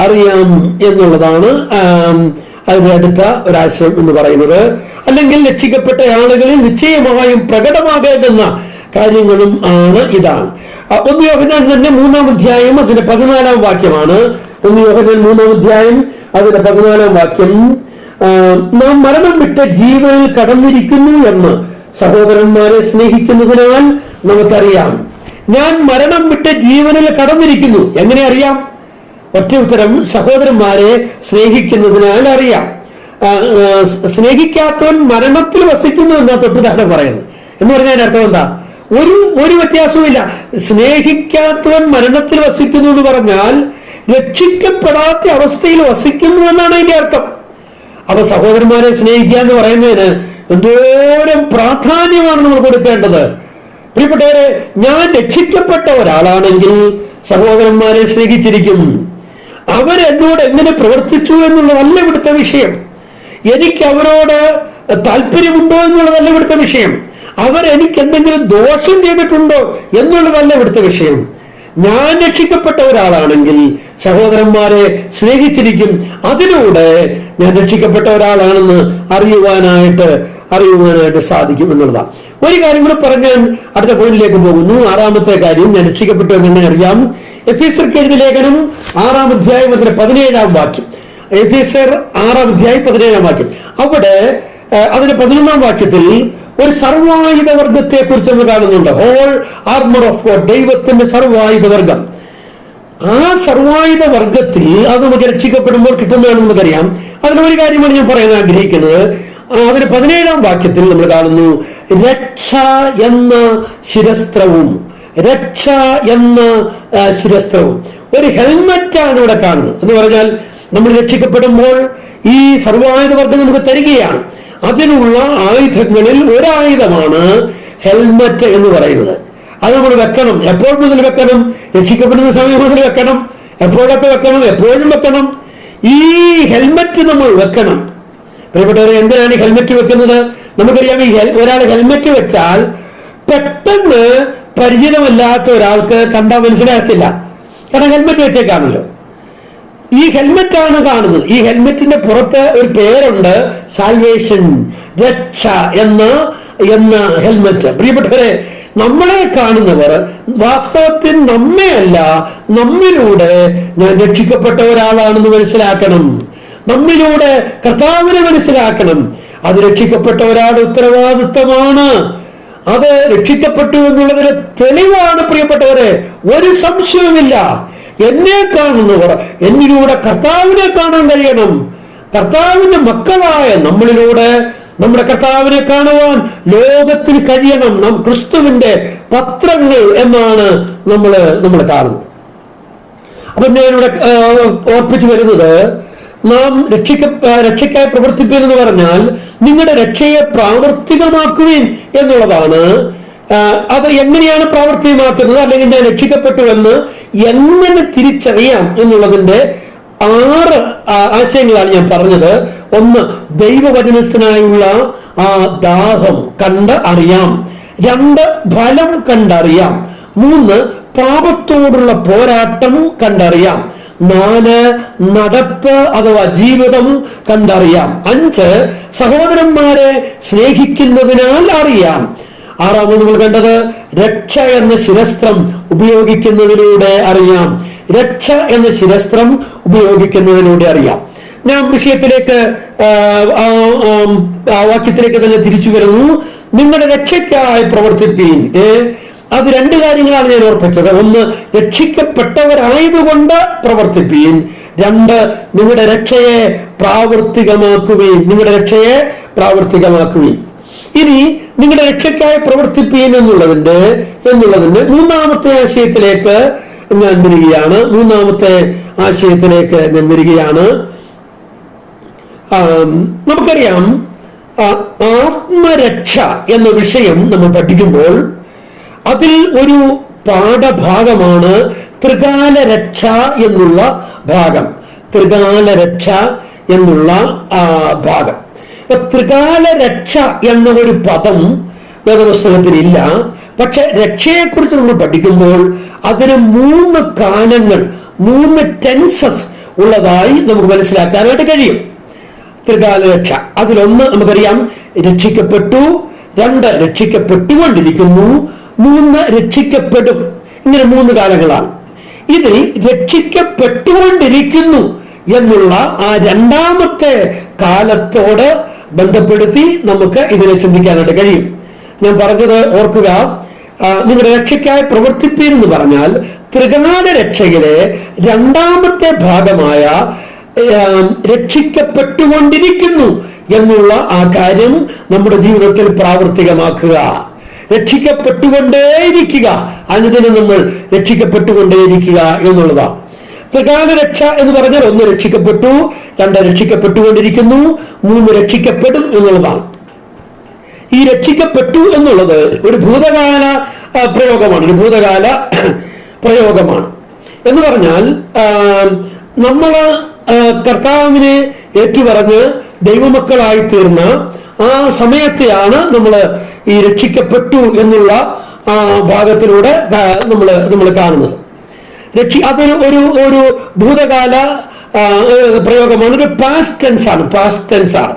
അറിയാം എന്നുള്ളതാണ് അതിന്റെ അടുത്ത ഒരാശയം എന്ന് പറയുന്നത്. അല്ലെങ്കിൽ രക്ഷിക്കപ്പെട്ട ആളുകളിൽ നിശ്ചയമായും പ്രകടമാകേണ്ടുന്ന കാര്യങ്ങളും ആണ് ഇതാണ്. 1 യോഹന്നാൻ തന്നെ 3-ാം അധ്യായം അതിന്റെ 14-ാം വാക്യമാണ്. 1 യോഹന്നാൻ 3-ാം അധ്യായം അതിന്റെ 14-ാം വാക്യം. നാം മരണം വിട്ട് ജീവനിൽ കടന്നിരിക്കുന്നു എന്ന് സഹോദരന്മാരെ സ്നേഹിക്കുന്നതിനാൽ നമുക്കറിയാം. ഞാൻ മരണം വിട്ട് ജീവനിൽ കടന്നിരിക്കുന്നു. എങ്ങനെ അറിയാം? ഒറ്റ ഉത്തരം, സഹോദരന്മാരെ സ്നേഹിക്കുന്നതിനാൽ അറിയാം. സ്നേഹിക്കാത്തവൻ മരണത്തിൽ വസിക്കുന്നു എന്നാ തൊട്ടുദാഹരണം പറയുന്നത്. എന്ന് പറഞ്ഞാൽ അർത്ഥം എന്താ? ഒരു വ്യത്യാസവുമില്ല. സ്നേഹിക്കാത്തവൻ മരണത്തിൽ വസിക്കുന്നു എന്ന് പറഞ്ഞാൽ രക്ഷിക്കപ്പെടാത്ത അവസ്ഥയിൽ വസിക്കുന്നു എന്നാണ് അതിന്റെ അർത്ഥം. അപ്പൊ സഹോദരന്മാരെ സ്നേഹിക്കുക എന്ന് പറയുന്നതിന് എന്തോരം പ്രാധാന്യമാണ് നമ്മൾ കൊടുക്കേണ്ടത്. പ്രിയപ്പെട്ടവരെ, ഞാൻ രക്ഷിക്കപ്പെട്ട ഒരാളാണെങ്കിൽ സഹോദരന്മാരെ സ്നേഹിച്ചിരിക്കും. അവരെന്നോട് എങ്ങനെ പ്രവർത്തിച്ചു എന്നുള്ളതല്ല ഇവിടുത്തെ വിഷയം. എനിക്ക് അവരോട് താല്പര്യമുണ്ടോ എന്നുള്ളതല്ല ഇവിടുത്തെ വിഷയം. അവരെനിക്ക് എന്തെങ്കിലും ദോഷം ചെയ്തിട്ടുണ്ടോ എന്നുള്ളതല്ല ഇവിടുത്തെ വിഷയം. ഞാൻ രക്ഷിക്കപ്പെട്ട ഒരാളാണെങ്കിൽ സഹോദരന്മാരെ സ്നേഹിച്ചിരിക്കും. അതിലൂടെ ഞാൻ രക്ഷിക്കപ്പെട്ട ഒരാളാണെന്ന് അറിയുവാനായിട്ട് സാധിക്കും എന്നുള്ളതാണ്. ഒരു കാര്യം കൂടെ പറഞ്ഞ് അടുത്ത പോയിന്റിലേക്ക് പോകുന്നു. 6ാമത്തെ കാര്യം, ഞാൻ രക്ഷിക്കപ്പെട്ടു എന്ന് അറിയാം. എഫേസ്യർക്ക് എഴുതിയ ലേഖനം 6-ാം അധ്യായം 17-ാം വാക്യം. എഫേസ്യർ 6-ാം അധ്യായം 17-ാം വാക്യം. അവിടെ അതിന്റെ 11-ാം വാക്യത്തിൽ ഒരു സർവായുധ വർഗത്തെ കുറിച്ച് നമ്മൾ കാണുന്നുണ്ട്. ഹോൾ ആർമർ ഓഫ് ഗോഡ്, ദൈവത്തിന്റെ സർവായുധ വർഗം. ആ സർവായുധ വർഗത്തിൽ അത് നമുക്ക് രക്ഷിക്കപ്പെടുമ്പോൾ കിട്ടുന്നതാണെന്ന് നമുക്കറിയാം. അതിലൊരു കാര്യമാണ് ഞാൻ പറയാൻ ആഗ്രഹിക്കുന്നത്. അതിന് 17-ാം വാക്യത്തിൽ നമ്മൾ കാണുന്നു രക്ഷ എന്ന ശിരസ്ത്രവും. രക്ഷ എന്ന ശിരസ്ത്രവും ഒരു ഹെൽമറ്റാണ് ഇവിടെ കാണുന്നത്. എന്ന് പറഞ്ഞാൽ നമ്മൾ രക്ഷിക്കപ്പെടുമ്പോൾ ഈ സർവായുധ വർഗം നമുക്ക് തരികയാണ്. അതിനുള്ള ആയുധങ്ങളിൽ ഒരായുധമാണ് ഹെൽമറ്റ് എന്ന് പറയുന്നത്. അത് നമ്മൾ വെക്കണം. എപ്പോൾ മുതൽ വെക്കണം? രക്ഷിക്കപ്പെടുന്ന സമയം മുതൽ വെക്കണം. എപ്പോഴൊക്കെ വെക്കണം? എപ്പോഴും വെക്കണം. ഈ ഹെൽമറ്റ് നമ്മൾ വെക്കണം. പ്രിയപ്പെട്ടവരെ, എന്തിനാണ് ഈ ഹെൽമറ്റ് വെക്കുന്നത്? നമുക്കറിയാം, ഈ ഒരാൾ ഹെൽമറ്റ് വെച്ചാൽ പെട്ടെന്ന് പരിചിതമല്ലാത്ത ഒരാൾക്ക് കണ്ടാൽ മനസ്സിലാകത്തില്ല. കാരണം ഹെൽമറ്റ് വെച്ചേക്കാണല്ലോ. ഈ ഹെൽമെറ്റാണ് കാണുന്നത്. ഈ ഹെൽമെറ്റിന്റെ പുറത്ത് ഒരു പേരുണ്ട്, സാൽവേഷൻ, രക്ഷ എന്ന ഹെൽമെറ്റ്. പ്രിയപ്പെട്ടവരെ, നമ്മളെ കാണുന്നവർ വാസ്തവത്തിൽ നമ്മെ അല്ല, നമ്മിലൂടെ ഞാൻ രക്ഷിക്കപ്പെട്ട ഒരാളാണെന്ന് മനസ്സിലാക്കണം. നമ്മിലൂടെ കർത്താവിനെ മനസ്സിലാക്കണം. അത് രക്ഷിക്കപ്പെട്ട ഒരാളുടെ ഉത്തരവാദിത്വമാണ്. അത് രക്ഷിക്കപ്പെട്ടു എന്നുള്ളതിന് തെളിവാണ്. പ്രിയപ്പെട്ടവരെ, ഒരു സംശയവുമില്ല. എന്നെ കാണുന്നവർ എന്നിലൂടെ കർത്താവിനെ കാണാൻ കഴിയണം. കർത്താവിന്റെ മക്കളായ നമ്മളിലൂടെ നമ്മുടെ കർത്താവിനെ കാണുവാൻ ലോകത്തിന് കഴിയണം. നാം ക്രിസ്തുവിന്റെ പത്രങ്ങൾ എന്നാണ് നമ്മൾ കാണുന്നത്. അപ്പൊ ഞാനിവിടെ ഓർപ്പിച്ചു വരുന്നത്, നാം രക്ഷയ്ക്കായി പ്രവർത്തിപ്പിയെന്ന് പറഞ്ഞാൽ നിങ്ങളുടെ രക്ഷയെ പ്രാവർത്തികമാക്കുവിൻ എന്നുള്ളതാണ്. അത് എങ്ങനെയാണ് പ്രാവർത്തികമാക്കുന്നത്, അല്ലെങ്കിൽ ഞാൻ രക്ഷിക്കപ്പെട്ടു എന്ന് എങ്ങനെ തിരിച്ചറിയാം എന്നുള്ളതിന്റെ 6 ആശയങ്ങളാണ് ഞാൻ പറഞ്ഞത്. 1, ദൈവവചനത്തിനായുള്ള ആ ദാഹം കണ്ട് അറിയാം. 2, ഫലം കണ്ടറിയാം. 3, പാപത്തോടുള്ള പോരാട്ടം കണ്ടറിയാം. 4, നടപ്പ് അഥവാ ജീവിതം കണ്ടറിയാം. 5, സഹോദരന്മാരെ സ്നേഹിക്കുന്നതിനാൽ അറിയാം. 6 നമ്മൾ കണ്ടത് രക്ഷ എന്ന ശിരസ്ത്രം ഉപയോഗിക്കുന്നതിലൂടെ അറിയാം. രക്ഷ എന്ന ശിരസ്ത്രം ഉപയോഗിക്കുന്നതിലൂടെ അറിയാം. ഞാൻ വിഷയത്തിലേക്ക് വാക്യത്തിലേക്ക് തന്നെ തിരിച്ചു വരുന്നു. നിങ്ങളുടെ രക്ഷയ്ക്കായി പ്രവർത്തിപ്പീൻ. അത് 2 കാര്യങ്ങളാണ് ഞാൻ ഓർപ്പിച്ചത്. 1, രക്ഷിക്കപ്പെട്ടവരായതുകൊണ്ട് പ്രവർത്തിപ്പീൻ. 2, നിങ്ങളുടെ രക്ഷയെ പ്രാവർത്തികമാക്കുവീൻ. നിങ്ങളുടെ രക്ഷയെ പ്രാവർത്തികമാക്കുവീൻ. ഇനി നിങ്ങളുടെ രക്ഷയ്ക്കായി പ്രവർത്തിപ്പീൻ എന്നുള്ളതിന്റെ 3ാമത്തെ ആശയത്തിലേക്ക് ഞാൻ വരികയാണ്. നമുക്കറിയാം, ആത്മരക്ഷ എന്ന വിഷയം നമ്മൾ പഠിക്കുമ്പോൾ അതിൽ ഒരു പാഠഭാഗമാണ് ത്രികാല രക്ഷ എന്നുള്ള ഭാഗം. ത്രികാല രക്ഷ എന്ന ഒരു പദം വേദപുസ്തകത്തിലില്ല. പക്ഷെ രക്ഷയെക്കുറിച്ച് നമ്മൾ പഠിക്കുമ്പോൾ അതിന് 3 കാലങ്ങൾ, 3 ടെൻസസ് ഉള്ളതായി നമുക്ക് മനസ്സിലാക്കാനായിട്ട് കഴിയും. ത്രികാല രക്ഷ അതിലൊന്ന് നമുക്കറിയാം, രക്ഷിക്കപ്പെട്ടു. 2, രക്ഷിക്കപ്പെട്ടുകൊണ്ടിരിക്കുന്നു. 3, രക്ഷിക്കപ്പെടും. ഇങ്ങനെ 3 കാലങ്ങളാണ്. ഇതിൽ രക്ഷിക്കപ്പെട്ടുകൊണ്ടിരിക്കുന്നു എന്നുള്ള ആ 2ാമത്തെ കാലത്തോട് ബന്ധപ്പെടുത്തി നമുക്ക് ഇതിനെ ചിന്തിക്കാനായിട്ട് കഴിയും. ഞാൻ പറഞ്ഞത് ഓർക്കുക, നിങ്ങളുടെ രക്ഷയ്ക്കായി പ്രവർത്തിപ്പീൻ എന്ന് പറഞ്ഞാൽ ത്രികാല രക്ഷയിലെ 2ാമത്തെ ഭാഗമായ രക്ഷിക്കപ്പെട്ടുകൊണ്ടിരിക്കുന്നു എന്നുള്ള ആ കാര്യം നമ്മുടെ ജീവിതത്തിൽ പ്രാവർത്തികമാക്കുക. രക്ഷിക്കപ്പെട്ടുകൊണ്ടേയിരിക്കുക, അനുദിനം നമ്മൾ രക്ഷിക്കപ്പെട്ടുകൊണ്ടേയിരിക്കുക എന്നുള്ളതാണ്. ത്രികാല രക്ഷ എന്ന് പറഞ്ഞാൽ 1, രക്ഷിക്കപ്പെട്ടു. 2, രക്ഷിക്കപ്പെട്ടുകൊണ്ടിരിക്കുന്നു. 3, രക്ഷിക്കപ്പെടും എന്നുള്ളതാണ്. ഈ രക്ഷിക്കപ്പെട്ടു എന്നുള്ളത് ഒരു ഭൂതകാല പ്രയോഗമാണ്. എന്ന് പറഞ്ഞാൽ നമ്മൾ കർത്താവിനെ ഏറ്റുപറഞ്ഞ് ദൈവമക്കളായി തീർന്ന ആ സമയത്തെയാണ് നമ്മൾ ഈ രക്ഷിക്കപ്പെട്ടു എന്നുള്ള ഭാഗത്തിലൂടെ നമ്മൾ കാണുന്നത്. അതൊരു ഒരു ഒരു ഭൂതകാല പ്രയോഗമാണ്, ഒരു പാസ്റ്റ് ടെൻസ് ആണ്.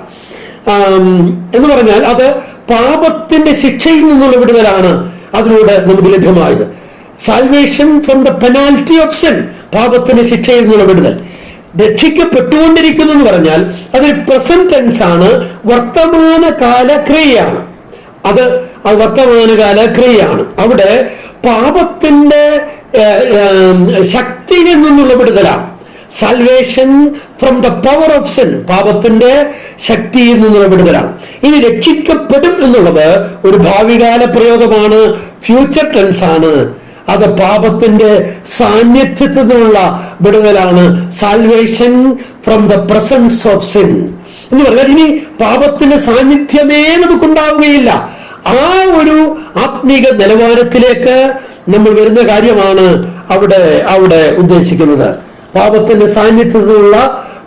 എന്ന് പറഞ്ഞാൽ അത് പാപത്തിന്റെ ശിക്ഷയിൽ നിന്നുള്ള വിടുതലാണ് അതിലൂടെ നമുക്ക് ലഭ്യമായത്. Salvation from the penalty of sin, പാപത്തിന്റെ ശിക്ഷയിൽ നിന്നുള്ള വിടുതൽ. രക്ഷിക്കപ്പെട്ടുകൊണ്ടിരിക്കുന്നു എന്ന് പറഞ്ഞാൽ അതൊരു പ്രസന്റ് ടെൻസ് ആണ്, വർത്തമാനകാല ക്രിയയാണ്. അത് വർത്തമാനകാല ക്രിയയാണ്. അവിടെ പാപത്തിന്റെ ശക്തിയിൽ നിന്നുള്ള വിടുതലാണ്. Salvation from the power of sin, പാപത്തിന്റെ ശക്തിയിൽ നിന്നുള്ള വിടുതലാണ്. ഇനി രക്ഷിക്കപ്പെടും എന്നുള്ളത് ഒരു ഭാവികാല പ്രയോഗമാണ്, ഫ്യൂച്ചർ ടെൻസ് ആണ്. അത് പാപത്തിന്റെ സാന്നിധ്യത്തിൽ നിന്നുള്ള വിടുതലാണ്. Salvation from the presence of sin എന്ന് പറഞ്ഞാൽ ഇനി പാപത്തിന്റെ സാന്നിധ്യമേ നമുക്കുണ്ടാവുകയില്ല. ആ ഒരു ആത്മീക നിലവാരത്തിലേക്ക് നമ്മൾ വരുന്ന കാര്യമാണ് അവിടെ ഉദ്ദേശിക്കുന്നത്. പാപത്തിന്റെ സാന്നിധ്യത്തിലുള്ള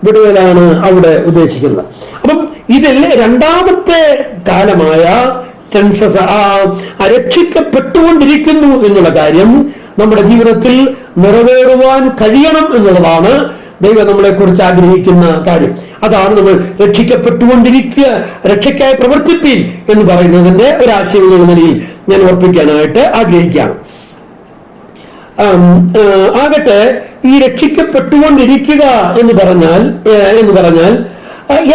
വിടുതലാണ് അവിടെ ഉദ്ദേശിക്കുന്നത്. അപ്പം ഇതിൽ രണ്ടാമത്തെ കാലമായ ടെൻസസ് രക്ഷിക്കപ്പെട്ടുകൊണ്ടിരിക്കുന്നു എന്നുള്ള കാര്യം നമ്മുടെ ജീവിതത്തിൽ നിറവേറുവാൻ കഴിയണം എന്നുള്ളതാണ് ദൈവം നമ്മളെ കുറിച്ച് ആഗ്രഹിക്കുന്ന കാര്യം. അതാണ് നമ്മൾ രക്ഷിക്കപ്പെട്ടുകൊണ്ടിരിക്കുക, രക്ഷയ്ക്കായി പ്രവർത്തിപ്പീൻ എന്ന് പറയുന്നതിന്റെ ഒരാശയം എന്നുള്ള നിലയിൽ ഞാൻ ഓർപ്പിക്കാനായിട്ട് ആഗ്രഹിക്കുകയാണ്. ആകട്ടെ, ഈ രക്ഷിക്കപ്പെട്ടുകൊണ്ടിരിക്കുക എന്ന് പറഞ്ഞാൽ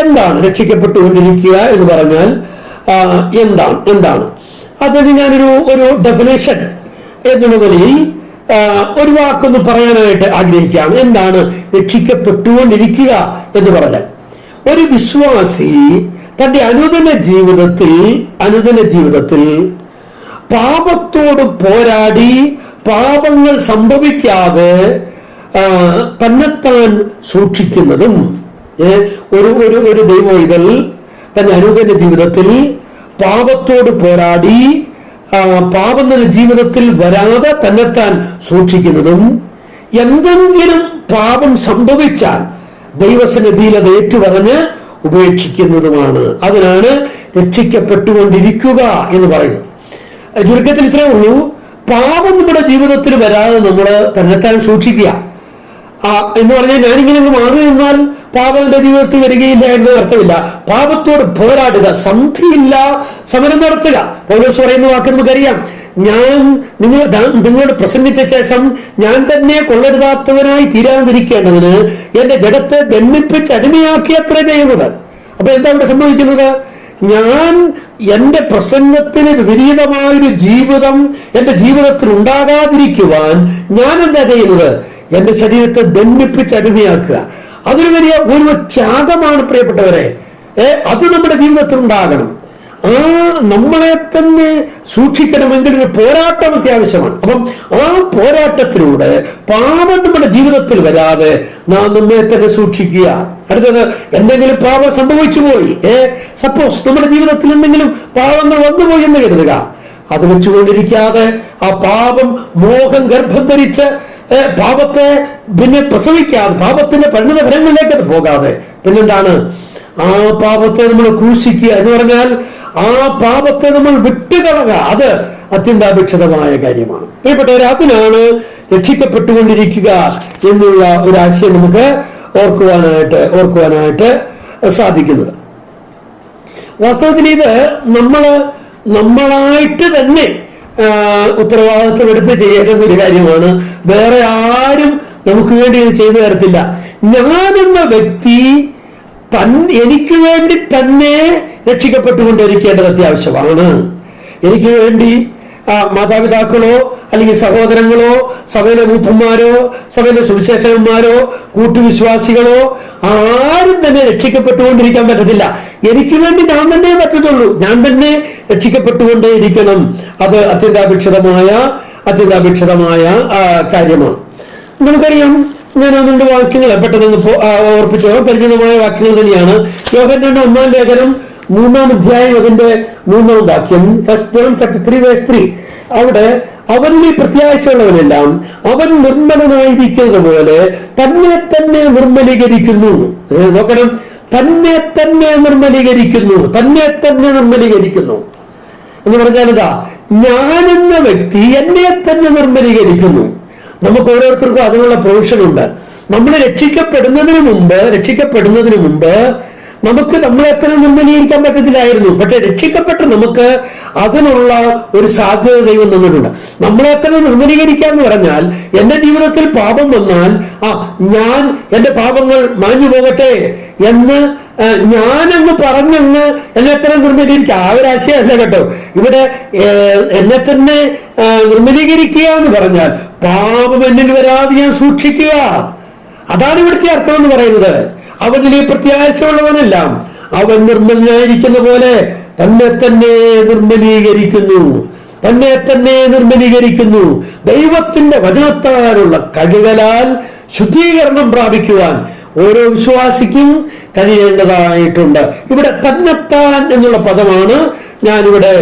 എന്താണ്? രക്ഷിക്കപ്പെട്ടുകൊണ്ടിരിക്കുക എന്ന് പറഞ്ഞാൽ എന്താണ്? അതിന് ഞാനൊരു ഡെഫിനേഷൻ എന്നുള്ള നിലയിൽ ഒരു വാക്കൊന്ന് പറയാനായിട്ട് ആഗ്രഹിക്കുകയാണ്. എന്താണ് രക്ഷിക്കപ്പെട്ടുകൊണ്ടിരിക്കുക എന്ന് പറഞ്ഞാൽ? ഒരു വിശ്വാസി തന്റെ അനുദിന ജീവിതത്തിൽ പാപത്തോട് പോരാടി പാപങ്ങൾ സംഭവിക്കാതെ തന്നെത്താൻ സൂക്ഷിക്കുന്നതും, ഒരു ദൈവമൈതൽ തന്റെ അനുദിന ജീവിതത്തിൽ പാപത്തോട് പോരാടി പാപം ജീവിതത്തിൽ വരാതെ തന്നെത്താൻ സൂക്ഷിക്കുന്നതും, എന്തെങ്കിലും പാപം സംഭവിച്ചാൽ ദൈവസന്നിധിയിൽ അത് ഏറ്റുപറഞ്ഞ് ഉപേക്ഷിക്കുന്നതുമാണ്. അതിനാണ് രക്ഷിക്കപ്പെട്ടുകൊണ്ടിരിക്കുക എന്ന് പറയുന്നത്. ചുരുക്കത്തിൽ ഇത്രേ ഉള്ളൂ, പാപം നമ്മുടെ ജീവിതത്തിൽ വരാതെ നമ്മൾ തന്നെത്താൻ സൂക്ഷിക്കുക എന്ന് പറഞ്ഞാൽ ഞാനിങ്ങനെ മാറി നിന്നാൽ പാപം എന്റെ ജീവിതത്തിൽ വരികയില്ല എന്ന് അർത്ഥമില്ല. പാപത്തോട് പോരാടുക, സന്ധിയില്ല സമരം നടത്തുക. പൗലോസ് പറയുന്ന വാക്ക് നമുക്കറിയാം, ഞാൻ നിങ്ങളോട് പ്രസംഗിച്ച ശേഷം ഞാൻ തന്നെ കൊള്ളരുതാത്തവനായി തീരാതിരിക്കേണ്ടതിന് എന്റെ ജഡത്തെ ദണ്ഡിപ്പിച്ച് അടിമയാക്കി അത്ര ചെയ്യുന്നത്. അപ്പൊ എന്താ ഇവിടെ സംഭവിക്കുന്നത്? ഞാൻ എന്റെ പ്രസംഗത്തിന് വിപരീതമായൊരു ജീവിതം എന്റെ ജീവിതത്തിൽ ഉണ്ടാകാതിരിക്കുവാൻ ഞാൻ എന്താ ചെയ്യുന്നത്? എന്റെ ശരീരത്തെ ദണ്ഡിപ്പിച്ച് അടിമയാക്കുക. അതൊരു വലിയ ഒരു ത്യാഗമാണ് പ്രിയപ്പെട്ടവരെ. അത് നമ്മുടെ ജീവിതത്തിൽ ഉണ്ടാകണം. നമ്മളെ തന്നെ സൂക്ഷിക്കണമെങ്കിൽ ഒരു പോരാട്ടം അത്യാവശ്യമാണ്. അപ്പം ആ പോരാട്ടത്തിലൂടെ പാപം നമ്മുടെ ജീവിതത്തിൽ വരാതെ നാം നമ്മെ തന്നെ സൂക്ഷിക്കുക. അടുത്തത്, എന്തെങ്കിലും പാപം സംഭവിച്ചു പോയി, സപ്പോസ് നമ്മുടെ ജീവിതത്തിൽ എന്തെങ്കിലും പാപങ്ങൾ വന്നുപോയി എന്ന് കരുതുക. അത് വെച്ചുകൊണ്ടിരിക്കാതെ ആ പാപം മോഹം ഗർഭം ധരിച്ച് പാപത്തെ പിന്നെ പ്രസവിക്കാതെ പാപത്തിന്റെ പരിണിത ഫലങ്ങളിലേക്ക് അത് പോകാതെ പിന്നെന്താണ്? ആ പാപത്തെ നമ്മൾ ക്രൂശിക്കുക എന്ന് പറഞ്ഞാൽ ആ പാപത്തെ നമ്മൾ വിട്ടുകളക. അത് അത്യന്താപേക്ഷിതമായ കാര്യമാണ് പ്രിയപ്പെട്ടവരെ. അതിനാണ് രക്ഷിക്കപ്പെട്ടുകൊണ്ടിരിക്കുക എന്നുള്ള ഒരു ആശയം നമുക്ക് ഓർക്കുവാനായിട്ട് സാധിക്കുന്നത്. വാസ്തവത്തിൽ ഇത് നമ്മളായിട്ട് തന്നെ ഉത്തരവാദിത്വം എടുത്ത് ചെയ്യേണ്ടുന്ന ഒരു കാര്യമാണ്. വേറെ ആരും നമുക്ക് വേണ്ടി ഇത് ചെയ്തു തരത്തില്ല. ഞാനെന്ന വ്യക്തി എനിക്ക് വേണ്ടി തന്നെ രക്ഷിക്കപ്പെട്ടുകൊണ്ടിരിക്കേണ്ടത് അത്യാവശ്യമാണ്. എനിക്ക് വേണ്ടി മാതാപിതാക്കളോ അല്ലെങ്കിൽ സഹോദരങ്ങളോ സഭയിലെ മൂപ്പന്മാരോ സഭയിലെ സുവിശേഷകന്മാരോ കൂട്ടുവിശ്വാസികളോ ആരും തന്നെ രക്ഷിക്കപ്പെട്ടുകൊണ്ടിരിക്കാൻ പറ്റത്തില്ല. എനിക്ക് വേണ്ടി ഞാൻ തന്നെ പറ്റത്തുള്ളൂ. ഞാൻ തന്നെ രക്ഷിക്കപ്പെട്ടുകൊണ്ടേയിരിക്കണം. അത് അത്യന്താപേക്ഷിതമായ കാര്യമാണ്. നമുക്കറിയാം, ഞാൻ ഒന്നുണ്ട് വാക്യങ്ങൾ പെട്ടെന്ന് ഓർപ്പിച്ചോ. പരിചിതമായ വാക്യങ്ങൾ തന്നെയാണ്. യോഹന്നാന്റെ 1-ാം ലേഖനം 3-ാം അധ്യായം അതിന്റെ 3-ാം വാക്യം, 1 John 3:3. അവിടെ അവനിൽ പ്രത്യാശയുള്ളവനെല്ലാം അവൻ നിർമ്മലനായിരിക്കുന്നത് പോലെ തന്നെ തന്നെ നിർമ്മലീകരിക്കുന്നു. നോക്കണം, തന്നെ തന്നെ നിർമ്മലീകരിക്കുന്നു എന്ന് പറഞ്ഞാൽ എന്താ? ഞാനെന്ന വ്യക്തി എന്നെ തന്നെ നിർമ്മലീകരിക്കുന്നു. നമുക്ക് ഓരോരുത്തർക്കും അതിനുള്ള പ്രൊവിഷൻ ഉണ്ട്. നമ്മൾ രക്ഷിക്കപ്പെടുന്നതിന് മുമ്പ് നമുക്ക് നമ്മളെ എത്ര നിർമ്മലീകരിക്കാൻ പറ്റത്തില്ലായിരുന്നു. പക്ഷെ രക്ഷിക്കപ്പെട്ട് നമുക്ക് അതിനുള്ള ഒരു സാധ്യത ദൈവം തന്നിട്ടുണ്ട്. നമ്മളെ എത്ര നിർമ്മലീകരിക്കാന്ന് പറഞ്ഞാൽ, എന്റെ ജീവിതത്തിൽ പാപം വന്നാൽ ഞാൻ എന്റെ പാപങ്ങൾ മാഞ്ഞു പോകട്ടെ എന്ന് ഞാനങ്ങ് പറഞ്ഞങ്ങ് എന്നെ എത്ര നിർമ്മലീകരിക്കുക, ആ ഒരു ആശയമല്ല കേട്ടോ. ഇവിടെ എന്നെ തന്നെ നിർമ്മലീകരിക്കുക എന്ന് പറഞ്ഞാൽ പാപം എന്നിൽ വരാതെ ഞാൻ സൂക്ഷിക്കുക, അതാണ് ഇവിടുത്തെ അർത്ഥം എന്ന് പറയുന്നത്. അവനിലെ പ്രത്യാശയുള്ളവനെല്ലാം അവൻ നിർമ്മലനായിരിക്കുന്ന പോലെ തന്നെ നിർമ്മലീകരിക്കുന്നു. ദൈവത്തിന്റെ വചനത്താലുള്ള കഴിവലാൽ ശുദ്ധീകരണം പ്രാപിക്കുവാൻ ഓരോ വിശ്വാസിക്കും കഴിയേണ്ടതായിട്ടുണ്ട്. ഇവിടെ തന്നെത്താൻ എന്നുള്ള പദമാണ് ഞാനിവിടെ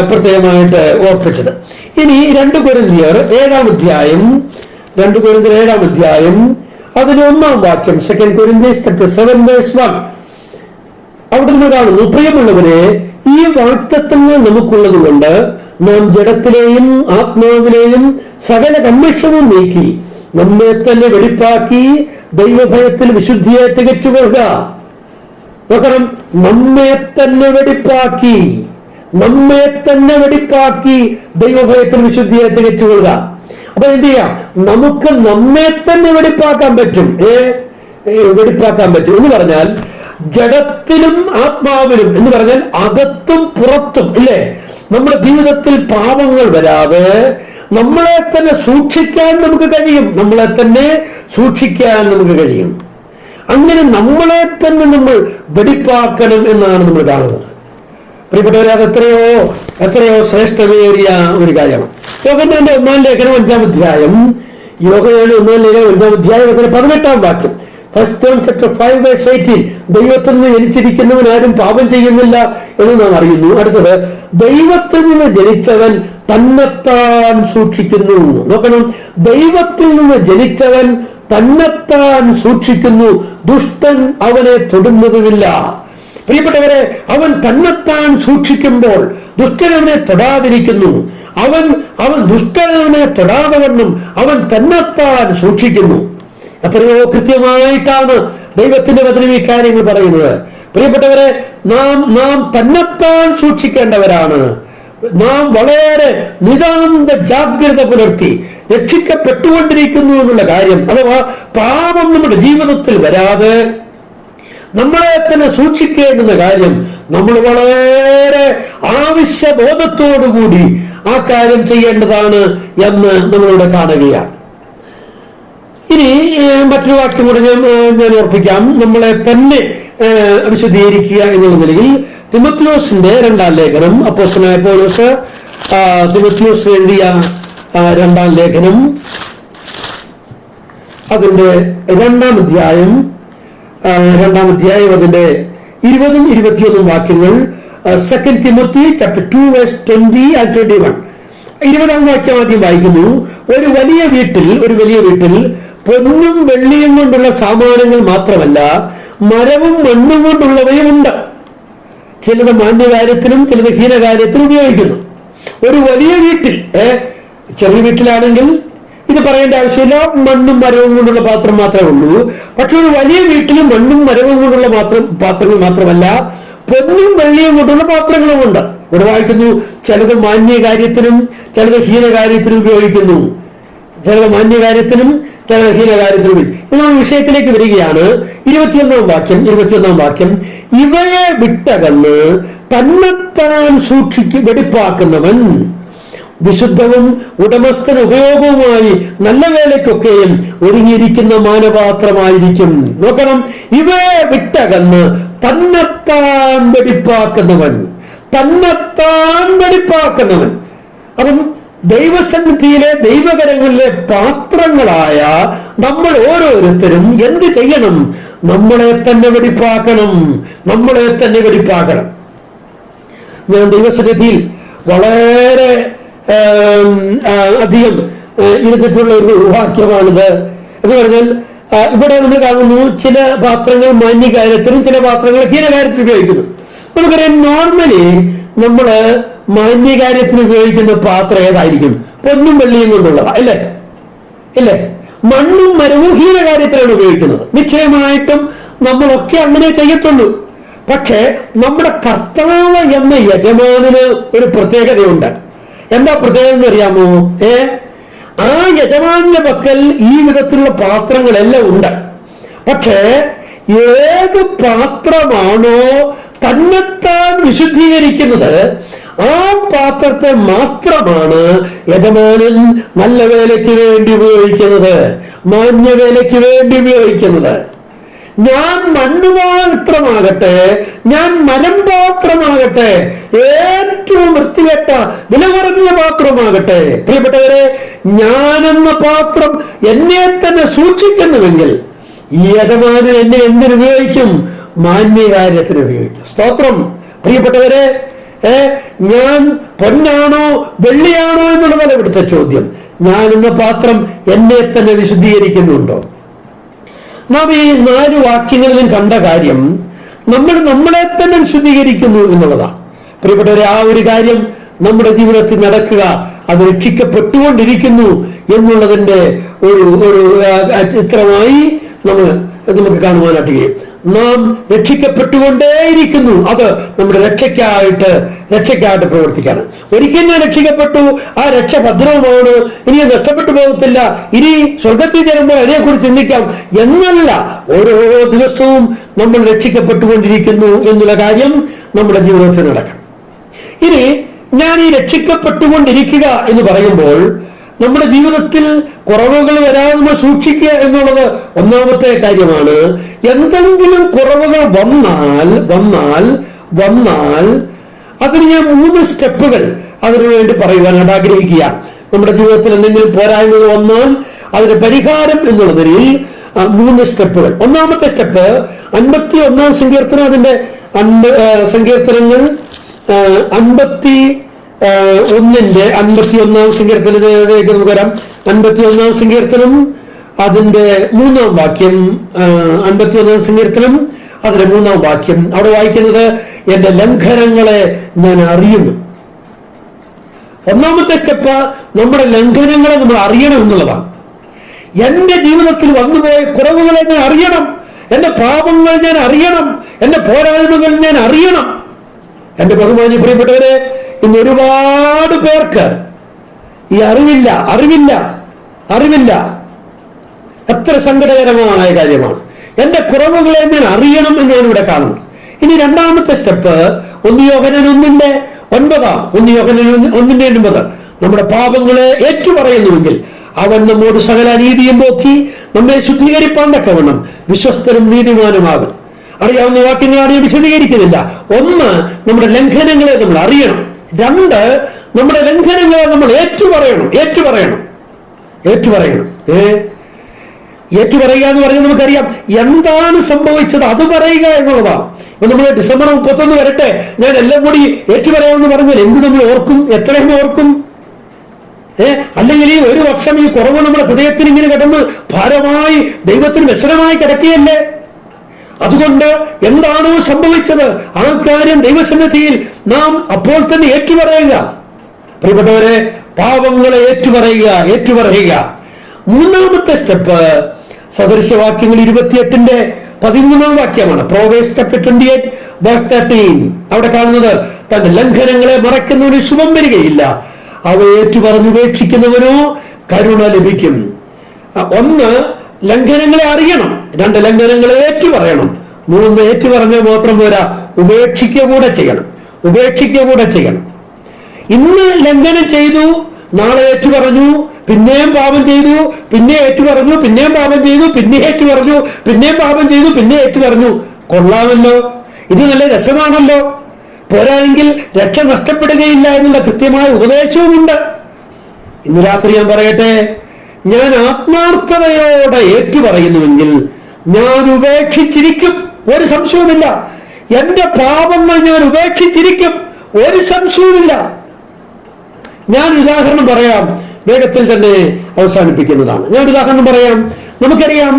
പ്രത്യേകമായിട്ട് ഓർപ്പിച്ചത്. ഇനി 2 കൊരിന്ത്യർ 7-ാം അധ്യായം അതിന് 1-ാം വാക്യം, 2 Corinthians 7:1. അവിടെ നിന്ന് കാണുന്നു, പ്രിയമുള്ളവരെ, ഈ വാഗ്ദത്തങ്ങൾ നമുക്കുള്ളത് കൊണ്ട് നാം ജഡത്തിലെയും ആത്മാവിലെയും സകല കന്മഷവും നീക്കി നമ്മെ തന്നെ വെടിപ്പാക്കി ദൈവഭയത്തിൽ വിശുദ്ധിയെ തികച്ചുകൊള്ളുക. നോക്കണം, നമ്മെ തന്നെ വെടിപ്പാക്കി ദൈവഭയത്തിൽ വിശുദ്ധിയെ തികച്ചുകൊള്ളുക. അപ്പൊ എന്ത് ചെയ്യാം? നമുക്ക് നമ്മെ തന്നെ വെടിപ്പാക്കാൻ പറ്റും എന്ന് പറഞ്ഞാൽ ജഡത്തിലും ആത്മാവിലും എന്ന് പറഞ്ഞാൽ അകത്തും പുറത്തും, ഇല്ലേ? നമ്മുടെ ജീവിതത്തിൽ പാപങ്ങൾ വരാതെ നമ്മളെ തന്നെ സൂക്ഷിക്കാൻ നമുക്ക് കഴിയും. അങ്ങനെ നമ്മളെ തന്നെ നമ്മൾ വെടിപ്പാക്കണം എന്നാണ് നമ്മൾ കാണുന്നത്. പ്രിയപ്പെട്ടവരെ, അത് എത്രയോ ശ്രേഷ്ഠമേറിയ ഒരു കാര്യമാണ്. യോഹന്നാന്റെ 1-ാം ലേഖനം 5-ാം അധ്യായം, 18-ാം വാക്യം, 1 John 5:18, ദൈവത്തിൽ നിന്ന് ജനിച്ചിരിക്കുന്നവൻ ആരും പാപം ചെയ്യുന്നില്ല എന്ന് നാം അറിയുന്നു. അടുത്തത്, ദൈവത്തിൽ നിന്ന് ജനിച്ചവൻ തന്നെത്താൻ സൂക്ഷിക്കുന്നു. നോക്കണം, ദൈവത്തിൽ നിന്ന് ജനിച്ചവൻ തന്നെത്താൻ സൂക്ഷിക്കുന്നു, ദുഷ്ടൻ അവനെ തൊടുന്നതുമില്ല. പ്രിയപ്പെട്ടവരെ, അവൻ തന്നെത്താൻ സൂക്ഷിക്കുമ്പോൾ ദുഷ്ടനവനെ തൊടാതിരിക്കുന്നു. അവൻ ദുഷ്ടനവനെ തൊടാതെ വണ്ണം അവൻ തന്നെത്താൻ സൂക്ഷിക്കുന്നു. എത്രയോ കൃത്യമായിട്ടാണ് ദൈവത്തിന്റെ വചനം ഈ കാര്യങ്ങൾ പറയുന്നത്. പ്രിയപ്പെട്ടവരെ, നാം തന്നെത്താൻ സൂക്ഷിക്കേണ്ടവരാണ്. നാം വളരെ നിതാന്ത ജാഗ്രത പുലർത്തി രക്ഷിക്കപ്പെട്ടുകൊണ്ടിരിക്കുന്നു എന്നുള്ള കാര്യം, അഥവാ പാപം നമ്മുടെ ജീവിതത്തിൽ വരാതെ നമ്മളെ തന്നെ സൂക്ഷിക്കേണ്ടുന്ന കാര്യം നമ്മൾ വളരെ ആവശ്യബോധത്തോടുകൂടി ആ കാര്യം ചെയ്യേണ്ടതാണ് എന്ന് നമ്മളിവിടെ കാണുകയാണ്. ഇനി മറ്റൊരു വാക്യം കൂടെ ഞാൻ ഓർപ്പിക്കാം. നമ്മളെ തന്നെ വിശദീകരിക്കുക എന്നുള്ള നിലയിൽ തിമോത്തിയോസിന്റെ 2-ാം ലേഖനം, അപ്പോസ്തലനായ പൗലോസ് തിമോത്തിയോസ് എഴുതിയ 2-ാം ലേഖനം, അതിന്റെ 2-ാം അധ്യായം അതിന്റെ 20-ഉം 21-ഉം വാക്യങ്ങൾ. 2 Timothy chapter 2:20 and 21. 20-ാം വാക്യം ആദ്യം വായിക്കുന്നു. ഒരു വലിയ വീട്ടിൽ പൊന്നും വെള്ളിയും കൊണ്ടുള്ള സാമാനങ്ങൾ മാത്രമല്ല, മരവും മണ്ണും കൊണ്ടുള്ളവയും ഉണ്ട്. ചിലത് മാന്യകാര്യത്തിനും ചിലത് ഹീനകാര്യത്തിനും ഉപയോഗിക്കുന്നു. ഒരു വലിയ വീട്ടിൽ, ചെറിയ വീട്ടിലാണെങ്കിൽ ഇത് പറയേണ്ട ആവശ്യമില്ല, മണ്ണും മരവും കൊണ്ടുള്ള പാത്രം മാത്രമേ ഉള്ളൂ. പക്ഷെ ഒരു വലിയ വീട്ടിൽ മണ്ണും മരവും കൊണ്ടുള്ള പാത്രങ്ങൾ മാത്രമല്ല, പൊന്നും വെള്ളിയും കൊണ്ടുള്ള പാത്രങ്ങളും ഉണ്ട്. ഇവിടെ വായിക്കുന്നു, ചിലത് മാന്യകാര്യത്തിനും ചിലത് ഹീനകാര്യത്തിനും ഉപയോഗിക്കുന്നു. ചിലത് മാന്യകാര്യത്തിനും ചിലത് ഹീനകാര്യത്തിനും. നമ്മൾ വിഷയത്തിലേക്ക് വരികയാണ്. 21-ാം വാക്യം, ഇവയെ വിട്ടകന്ന് തന്നെത്താൻ വെടിപ്പാക്കുന്നവൻ വിശുദ്ധവും ഉടമസ്ഥന ഉപയോഗവുമായി നല്ല വേലയ്ക്കൊക്കെയും ഒരുങ്ങിയിരിക്കുന്ന മാനപാത്രമായിരിക്കും. നോക്കണം, ഇവയെ വിട്ടകന്ന് തന്നെത്താൻ വെടിപ്പാക്കുന്നവൻ. അപ്പം ദൈവസന്നിധിയിലെ ദൈവകരങ്ങളിലെ പാത്രങ്ങളായ നമ്മൾ ഓരോരുത്തരും എന്ത് ചെയ്യണം? നമ്മളെ തന്നെ വെടിപ്പാക്കണം. ഞാൻ ദൈവസന്നിധിയിൽ വളരെ അധികം ഇരുന്നിട്ടുള്ള ഒരു വാക്യമാണിത്. എന്ന് പറഞ്ഞാൽ ഇവിടെ നമ്മൾ കാണുന്നു, ചില പാത്രങ്ങൾ മാന്യകാര്യത്തിനും ചില പാത്രങ്ങൾ ഹീനകാര്യത്തിനും ഉപയോഗിക്കുന്നു. നമുക്കറിയാം, നോർമലി നമ്മള് മാന്യകാര്യത്തിന് ഉപയോഗിക്കുന്ന പാത്രം ഏതായിരിക്കും? പൊന്നും വെള്ളിയും കൊണ്ടുള്ളതാ, അല്ലേ? ഇല്ലേ? മണ്ണും മരുഭൂമിയുടെ കാര്യത്തിലാണ് ഉപയോഗിക്കുന്നത്. നിശ്ചയമായിട്ടും നമ്മളൊക്കെ അങ്ങനെ ചെയ്യത്തുള്ളൂ. പക്ഷേ നമ്മുടെ കർത്താവ് എന്ന യജമാനന് ഒരു പ്രത്യേകതയുണ്ട്. എന്താ പ്രത്യേകത എന്ന് അറിയാമോ? ആ യജമാന്റെ പക്കൽ ഈ വിധത്തിലുള്ള പാത്രങ്ങളെല്ലാം ഉണ്ട്. പക്ഷേ ഏത് പാത്രമാണോ തന്നെത്താൻ വിശുദ്ധീകരിക്കുന്നത്, ആ പാത്രത്തെ മാത്രമാണ് യജമാനൻ നല്ല വേലയ്ക്ക് വേണ്ടി ഉപയോഗിക്കുന്നത്, മാന്യവേലയ്ക്ക് വേണ്ടി ഉപയോഗിക്കുന്നത്. ഞാൻ മണ്ണുപാത്രമാകട്ടെ, ഞാൻ മലമ്പാത്രമാകട്ടെ, ഏറ്റവും വൃത്തികെട്ട വില കുറഞ്ഞ പാത്രമാകട്ടെ, പ്രിയപ്പെട്ടവരെ, ഞാനെന്ന പാത്രം എന്നെ തന്നെ സൂക്ഷിക്കുന്നുവെങ്കിൽ ഈ യജമാനൻ എന്നെ എന്തിനുപയോഗിക്കും? മാന്യകാര്യത്തിന് ഉപയോഗിക്കും. സ്തോത്രം. പ്രിയപ്പെട്ടവരെ, ഞാൻ പൊന്നാണോ വെള്ളിയാണോ എന്നുള്ളതല്ല ഇവിടുത്തെ ചോദ്യം. ഞാൻ എന്ന പാത്രം എന്നെ തന്നെ വിശുദ്ധീകരിക്കുന്നുണ്ടോ? നാം ഈ 4 വാക്യങ്ങളിലും കണ്ട കാര്യം നമ്മൾ നമ്മളെ തന്നെ വിശുദ്ധീകരിക്കുന്നു എന്നുള്ളതാണ്. പ്രിയപ്പെട്ടവരെ, ആ ഒരു കാര്യം നമ്മുടെ ജീവിതത്തിൽ നടക്കുക, അത് രക്ഷിക്കപ്പെട്ടുകൊണ്ടിരിക്കുന്നു എന്നുള്ളതിന്റെ ഒരു ചിത്രമായി നമുക്ക് കാണുവാനായിട്ട് കഴിയും. നാം രക്ഷിക്കപ്പെട്ടുകൊണ്ടേയിരിക്കുന്നു. അത് നമ്മുടെ രക്ഷയ്ക്കായിട്ട് പ്രവർത്തിക്കാണ്. ഒരിക്കൽ ഞാൻ രക്ഷിക്കപ്പെട്ടു, ആ രക്ഷ ഭദ്രവുമാണ്, ഇനി നഷ്ടപ്പെട്ടു പോകത്തില്ല, ഇനി സ്വർഗത്തിൽ ചേരുമ്പോൾ അതിനെക്കുറിച്ച് ചിന്തിക്കാം എന്നല്ല. ഓരോ ദിവസവും നമ്മൾ രക്ഷിക്കപ്പെട്ടുകൊണ്ടിരിക്കുന്നു എന്നുള്ള കാര്യം നമ്മുടെ ജീവിതത്തിൽ നടക്കണം. ഇനി ഞാൻ ഈ രക്ഷിക്കപ്പെട്ടുകൊണ്ടിരിക്കുക എന്ന് പറയുമ്പോൾ നമ്മുടെ ജീവിതത്തിൽ കുറവുകൾ വരാതെ നമ്മൾ സൂക്ഷിക്കുക എന്നുള്ളത് ഒന്നാമത്തെ കാര്യമാണ്. എന്തെങ്കിലും കുറവുകൾ വന്നാൽ അതിന് ഞാൻ 3 സ്റ്റെപ്പുകൾ അതിനുവേണ്ടി പറയുവാനായിട്ട് ആഗ്രഹിക്കുക. നമ്മുടെ ജീവിതത്തിൽ എന്തെങ്കിലും പോരായ്മകൾ വന്നാൽ അതിന് പരിഹാരം എന്നുള്ള നിലയിൽ 3 സ്റ്റെപ്പുകൾ. ഒന്നാമത്തെ സ്റ്റെപ്പ് 51 സങ്കീർത്തനം, അതിന്റെ സങ്കീർത്തനങ്ങൾ 51 സങ്കീർത്തനത്തിലേക്ക് നമുക്ക് വരാം. 51 സങ്കീർത്തനം അതിന്റെ 3-ാം വാക്യം. 51 സങ്കീർത്തനം അതിന്റെ 3-ാം വാക്യം. അവിടെ വായിക്കുന്നത്, എന്റെ ലംഘനങ്ങളെ ഞാൻ അറിയുന്നു. ഒന്നാമത്തെ സ്റ്റെപ്പ് നമ്മുടെ ലംഘനങ്ങളെ നമ്മൾ അറിയണം എന്നുള്ളതാണ്. എന്റെ ജീവിതത്തിൽ വന്നുപോയ കുറവുകളെ ഞാൻ അറിയണം, എന്റെ പാപങ്ങൾ ഞാൻ അറിയണം, എന്റെ പോരായ്മകൾ ഞാൻ അറിയണം. എന്റെ ബഹുമാന്യ പ്രിയപ്പെട്ടവരെ, ഇന്ന് ഒരുപാട് പേർക്ക് ഈ അറിവില്ല. എത്ര സങ്കടകരമായ കാര്യമാണ്. എന്റെ കുറവുകളെ ഞാൻ അറിയണം എന്നാണ് ഇവിടെ കാണുന്നത്. ഇനി രണ്ടാമത്തെ സ്റ്റെപ്പ് 1 യോഹന്നാൻ 1:9 നമ്മുടെ പാപങ്ങളെ ഏറ്റുപറയുന്നുവെങ്കിൽ അവൻ നമ്മോട് സകല അനീതിയും പോക്കി നമ്മെ ശുദ്ധീകരിപ്പാൻ തക്കവണ്ണം വിശ്വസ്തനും നീതിമാനുമാകും. അറിയാവുന്ന വാക്യങ്ങളാണ് ഞാൻ വിശദീകരിക്കുന്നില്ല. 1, നമ്മുടെ ലംഘനങ്ങളെ നമ്മൾ അറിയണം. 2, നമ്മുടെ ലംഘനങ്ങളെ നമ്മൾ ഏറ്റുപറയണം. ഏറ്റുപറയുക എന്ന് പറഞ്ഞാൽ നമുക്കറിയാം എന്താണ് സംഭവിച്ചത്, അത് പറയുക എന്നുള്ളതാണ്. ഇപ്പൊ നമ്മൾ ഡിസംബർ 31 വരട്ടെ, ഞാൻ എല്ലാം കൂടി ഏറ്റുപറയാമെന്ന് പറഞ്ഞാൽ എന്ത് നമ്മൾ ഓർക്കും? എത്രയും ഓർക്കും? അല്ലെങ്കിൽ ഈ ഒരു വർഷം ഈ കുറവ് നമ്മുടെ ഹൃദയത്തിന് ഇങ്ങനെ കിടന്ന് ഭാരമായി ദൈവത്തിന് വ്യസനമായി കിടക്കുകയല്ലേ? അതുകൊണ്ട് എന്താണോ സംഭവിച്ചത് ആ കാര്യം ദൈവസന്നിധിയിൽ നാം അപ്പോൾ തന്നെ ഏറ്റുപറയുക. പ്രിയപ്പെട്ടവരെ, പാപങ്ങളെ ഏറ്റുപറയുക. 3-ാമത്തെ സ്റ്റെപ്പ് സദൃശവാക്യങ്ങൾ 28-ന്റെ 13-ാം വാക്യമാണ്. Proverbs 28:13. അവിടെ കാണുന്നത്, തന്റെ ലംഘനങ്ങളെ മറയ്ക്കുന്നവന് ശുഭം വരികയില്ല, അവ ഏറ്റുപറഞ്ഞുപേക്ഷിക്കുന്നവനോ കരുണ ലഭിക്കും. 1, ലംഘനങ്ങളെ അറിയണം. 2, ലംഘനങ്ങളെ ഏറ്റുപറയണം. 3, ഏറ്റുപറഞ്ഞാൽ മാത്രം പോരാ, ഉപേക്ഷിക്കുക കൂടെ ചെയ്യണം. ഇന്ന് ലംഘനം ചെയ്തു, നാളെ ഏറ്റുപറഞ്ഞു, പിന്നെയും പാപം ചെയ്തു, പിന്നെ ഏറ്റുപറഞ്ഞു, പിന്നെയും പാപം ചെയ്തു, പിന്നെ ഏറ്റുപറഞ്ഞു, പിന്നെയും പാപം ചെയ്തു, പിന്നെ ഏറ്റുപറഞ്ഞു. കൊള്ളാമല്ലോ, ഇത് നല്ല രസമാണല്ലോ. പോരായെങ്കിൽ രക്ഷ നഷ്ടപ്പെടുകയില്ല എന്നുള്ള കൃത്യമായ ഉപദേശവുമുണ്ട്. ഇന്ന് രാത്രി ഞാൻ പറയട്ടെ, ഞാൻ ആത്മാർത്ഥതയോടെ ഏറ്റുപറയുന്നുവെങ്കിൽ ഞാൻ ഉപേക്ഷിച്ചിരിക്കും, ഒരു സംശയവുമില്ല. എന്റെ പാപങ്ങൾ ഞാൻ ഉപേക്ഷിച്ചിരിക്കും, ഒരു സംശയവുമില്ല. ഞാൻ ഉദാഹരണം പറയാം, വേഗത്തിൽ തന്നെ അവസാനിപ്പിക്കുന്നതാണ്. ഞാൻ ഉദാഹരണം പറയാം. നമുക്കറിയാം,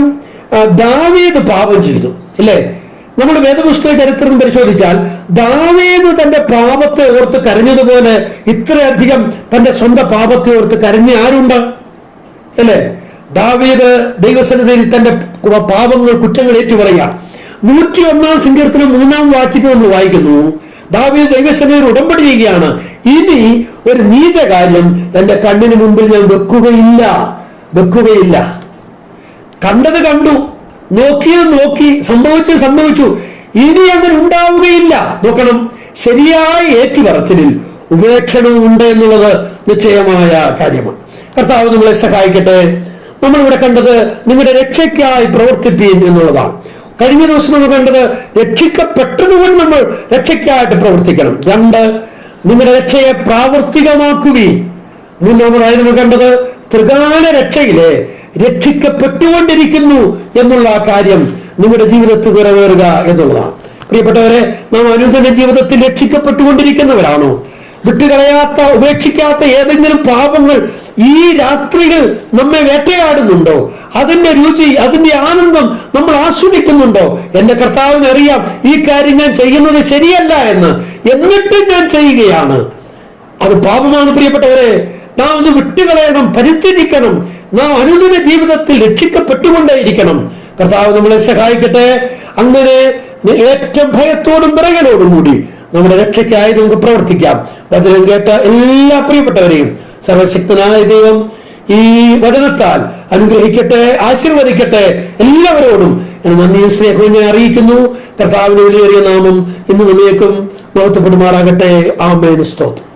ദാവീദ് പാപം ചെയ്തു, അല്ലേ? നമ്മൾ വേദപുസ്തക ചരിത്രം പരിശോധിച്ചാൽ ദാവീദ് തന്റെ പാപത്തെ ഓർത്ത് കരഞ്ഞതുപോലെ ഇത്രയധികം തന്റെ സ്വന്തം പാപത്തെ ഓർത്ത് കരഞ്ഞ ആരുണ്ട്, അല്ലേ? ദാവീദ് ദൈവസന്നിധിയിൽ തന്റെ പാപങ്ങൾ, കുറ്റങ്ങൾ ഏറ്റുപറയുകയാണ്. 101 സങ്കീർത്തനം 3-ാം വാക്യത്തിൽ നമ്മൾ വായിക്കുന്നു, ദാവീദ് ദൈവസന്നിധിയിൽ ഉടമ്പടി ചെയ്യുകയാണ്, ഇനി ഒരു നീച കാര്യം എന്റെ കണ്ണിന് മുമ്പിൽ ഞാൻ വെക്കുകയില്ല. കണ്ടത് കണ്ടു, നോക്കിയത് നോക്കി, സംഭവിച്ചത് സംഭവിച്ചു, ഇനി അങ്ങനെ ഉണ്ടാവുകയില്ല. നോക്കണം, ശരിയായ ഏറ്റുപറച്ചിലിൽ ഉപേക്ഷണവും ഉണ്ട് എന്നുള്ളത് നിശ്ചയമായ കാര്യമാണ്. കർത്താവ് നമ്മളെ സഹായിക്കട്ടെ. നമ്മളിവിടെ കണ്ടത് നിങ്ങളുടെ രക്ഷയ്ക്കായി പ്രവർത്തിപ്പീൻ എന്നുള്ളതാണ്. കഴിഞ്ഞ ദിവസം നമ്മൾ കണ്ടത് രക്ഷിക്കപ്പെട്ടതുകൊണ്ട് നമ്മൾ രക്ഷയ്ക്കായിട്ട് പ്രവർത്തിക്കണം. 2, നിങ്ങളുടെ രക്ഷയെ പ്രാവർത്തികമാക്കുകയും. 3-ാമതായി നമ്മൾ കണ്ടത് ത്രികാല രക്ഷയിലെ രക്ഷിക്കപ്പെട്ടുകൊണ്ടിരിക്കുന്നു എന്നുള്ള കാര്യം നിങ്ങളുടെ ജീവിതത്തിൽ നിറവേറുക എന്നുള്ളതാണ്. പ്രിയപ്പെട്ടവരെ, നാം അനുദിന ജീവിതത്തിൽ രക്ഷിക്കപ്പെട്ടുകൊണ്ടിരിക്കുന്നവരാണോ? വിട്ടുകളയാത്ത, ഉപേക്ഷിക്കാത്ത ഏതെങ്കിലും പാപങ്ങൾ ഈ രാത്രികൾ നമ്മെ വേട്ടയാടുന്നുണ്ടോ? അതിന്റെ രുചി, അതിന്റെ ആനന്ദം നമ്മൾ ആസ്വദിക്കുന്നുണ്ടോ? എന്റെ കർത്താവിന് അറിയാം ഈ കാര്യം ഞാൻ ചെയ്യുന്നത് ശരിയല്ല എന്ന്, എന്നിട്ടും ഞാൻ ചെയ്യുകയാണ്. അത് പാപമാണ്. പ്രിയപ്പെട്ടവരെ, നാം ഒന്ന് വിട്ടുകളയണം, പരിത്യജിക്കണം. നാം അനുദിന ജീവിതത്തിൽ രക്ഷിക്കപ്പെട്ടുകൊണ്ടേയിരിക്കണം. കർത്താവ് നമ്മളെ സഹായിക്കട്ടെ. അങ്ങനെ ഏറ്റവും ഭയത്തോടും പിറകലോടും കൂടി നമ്മുടെ രക്ഷയ്ക്കായി നമുക്ക് പ്രവർത്തിക്കാം. വചനം കേട്ട എല്ലാ പ്രിയപ്പെട്ടവരെയും സർവശക്തനായ ദൈവം ഈ വചനത്താൽ അനുഗ്രഹിക്കട്ടെ, ആശീർവദിക്കട്ടെ. എല്ലാവരോടും നന്ദിയും സ്നേഹവും ഞാൻ അറിയിക്കുന്നു. കർത്താവിന്റെ വിലയേറിയ നാമം ഇന്ന് മുന്നേക്കും മഹത്വപ്പെടുമാറാകട്ടെ. ആമേൻ. സ്തോത്രം.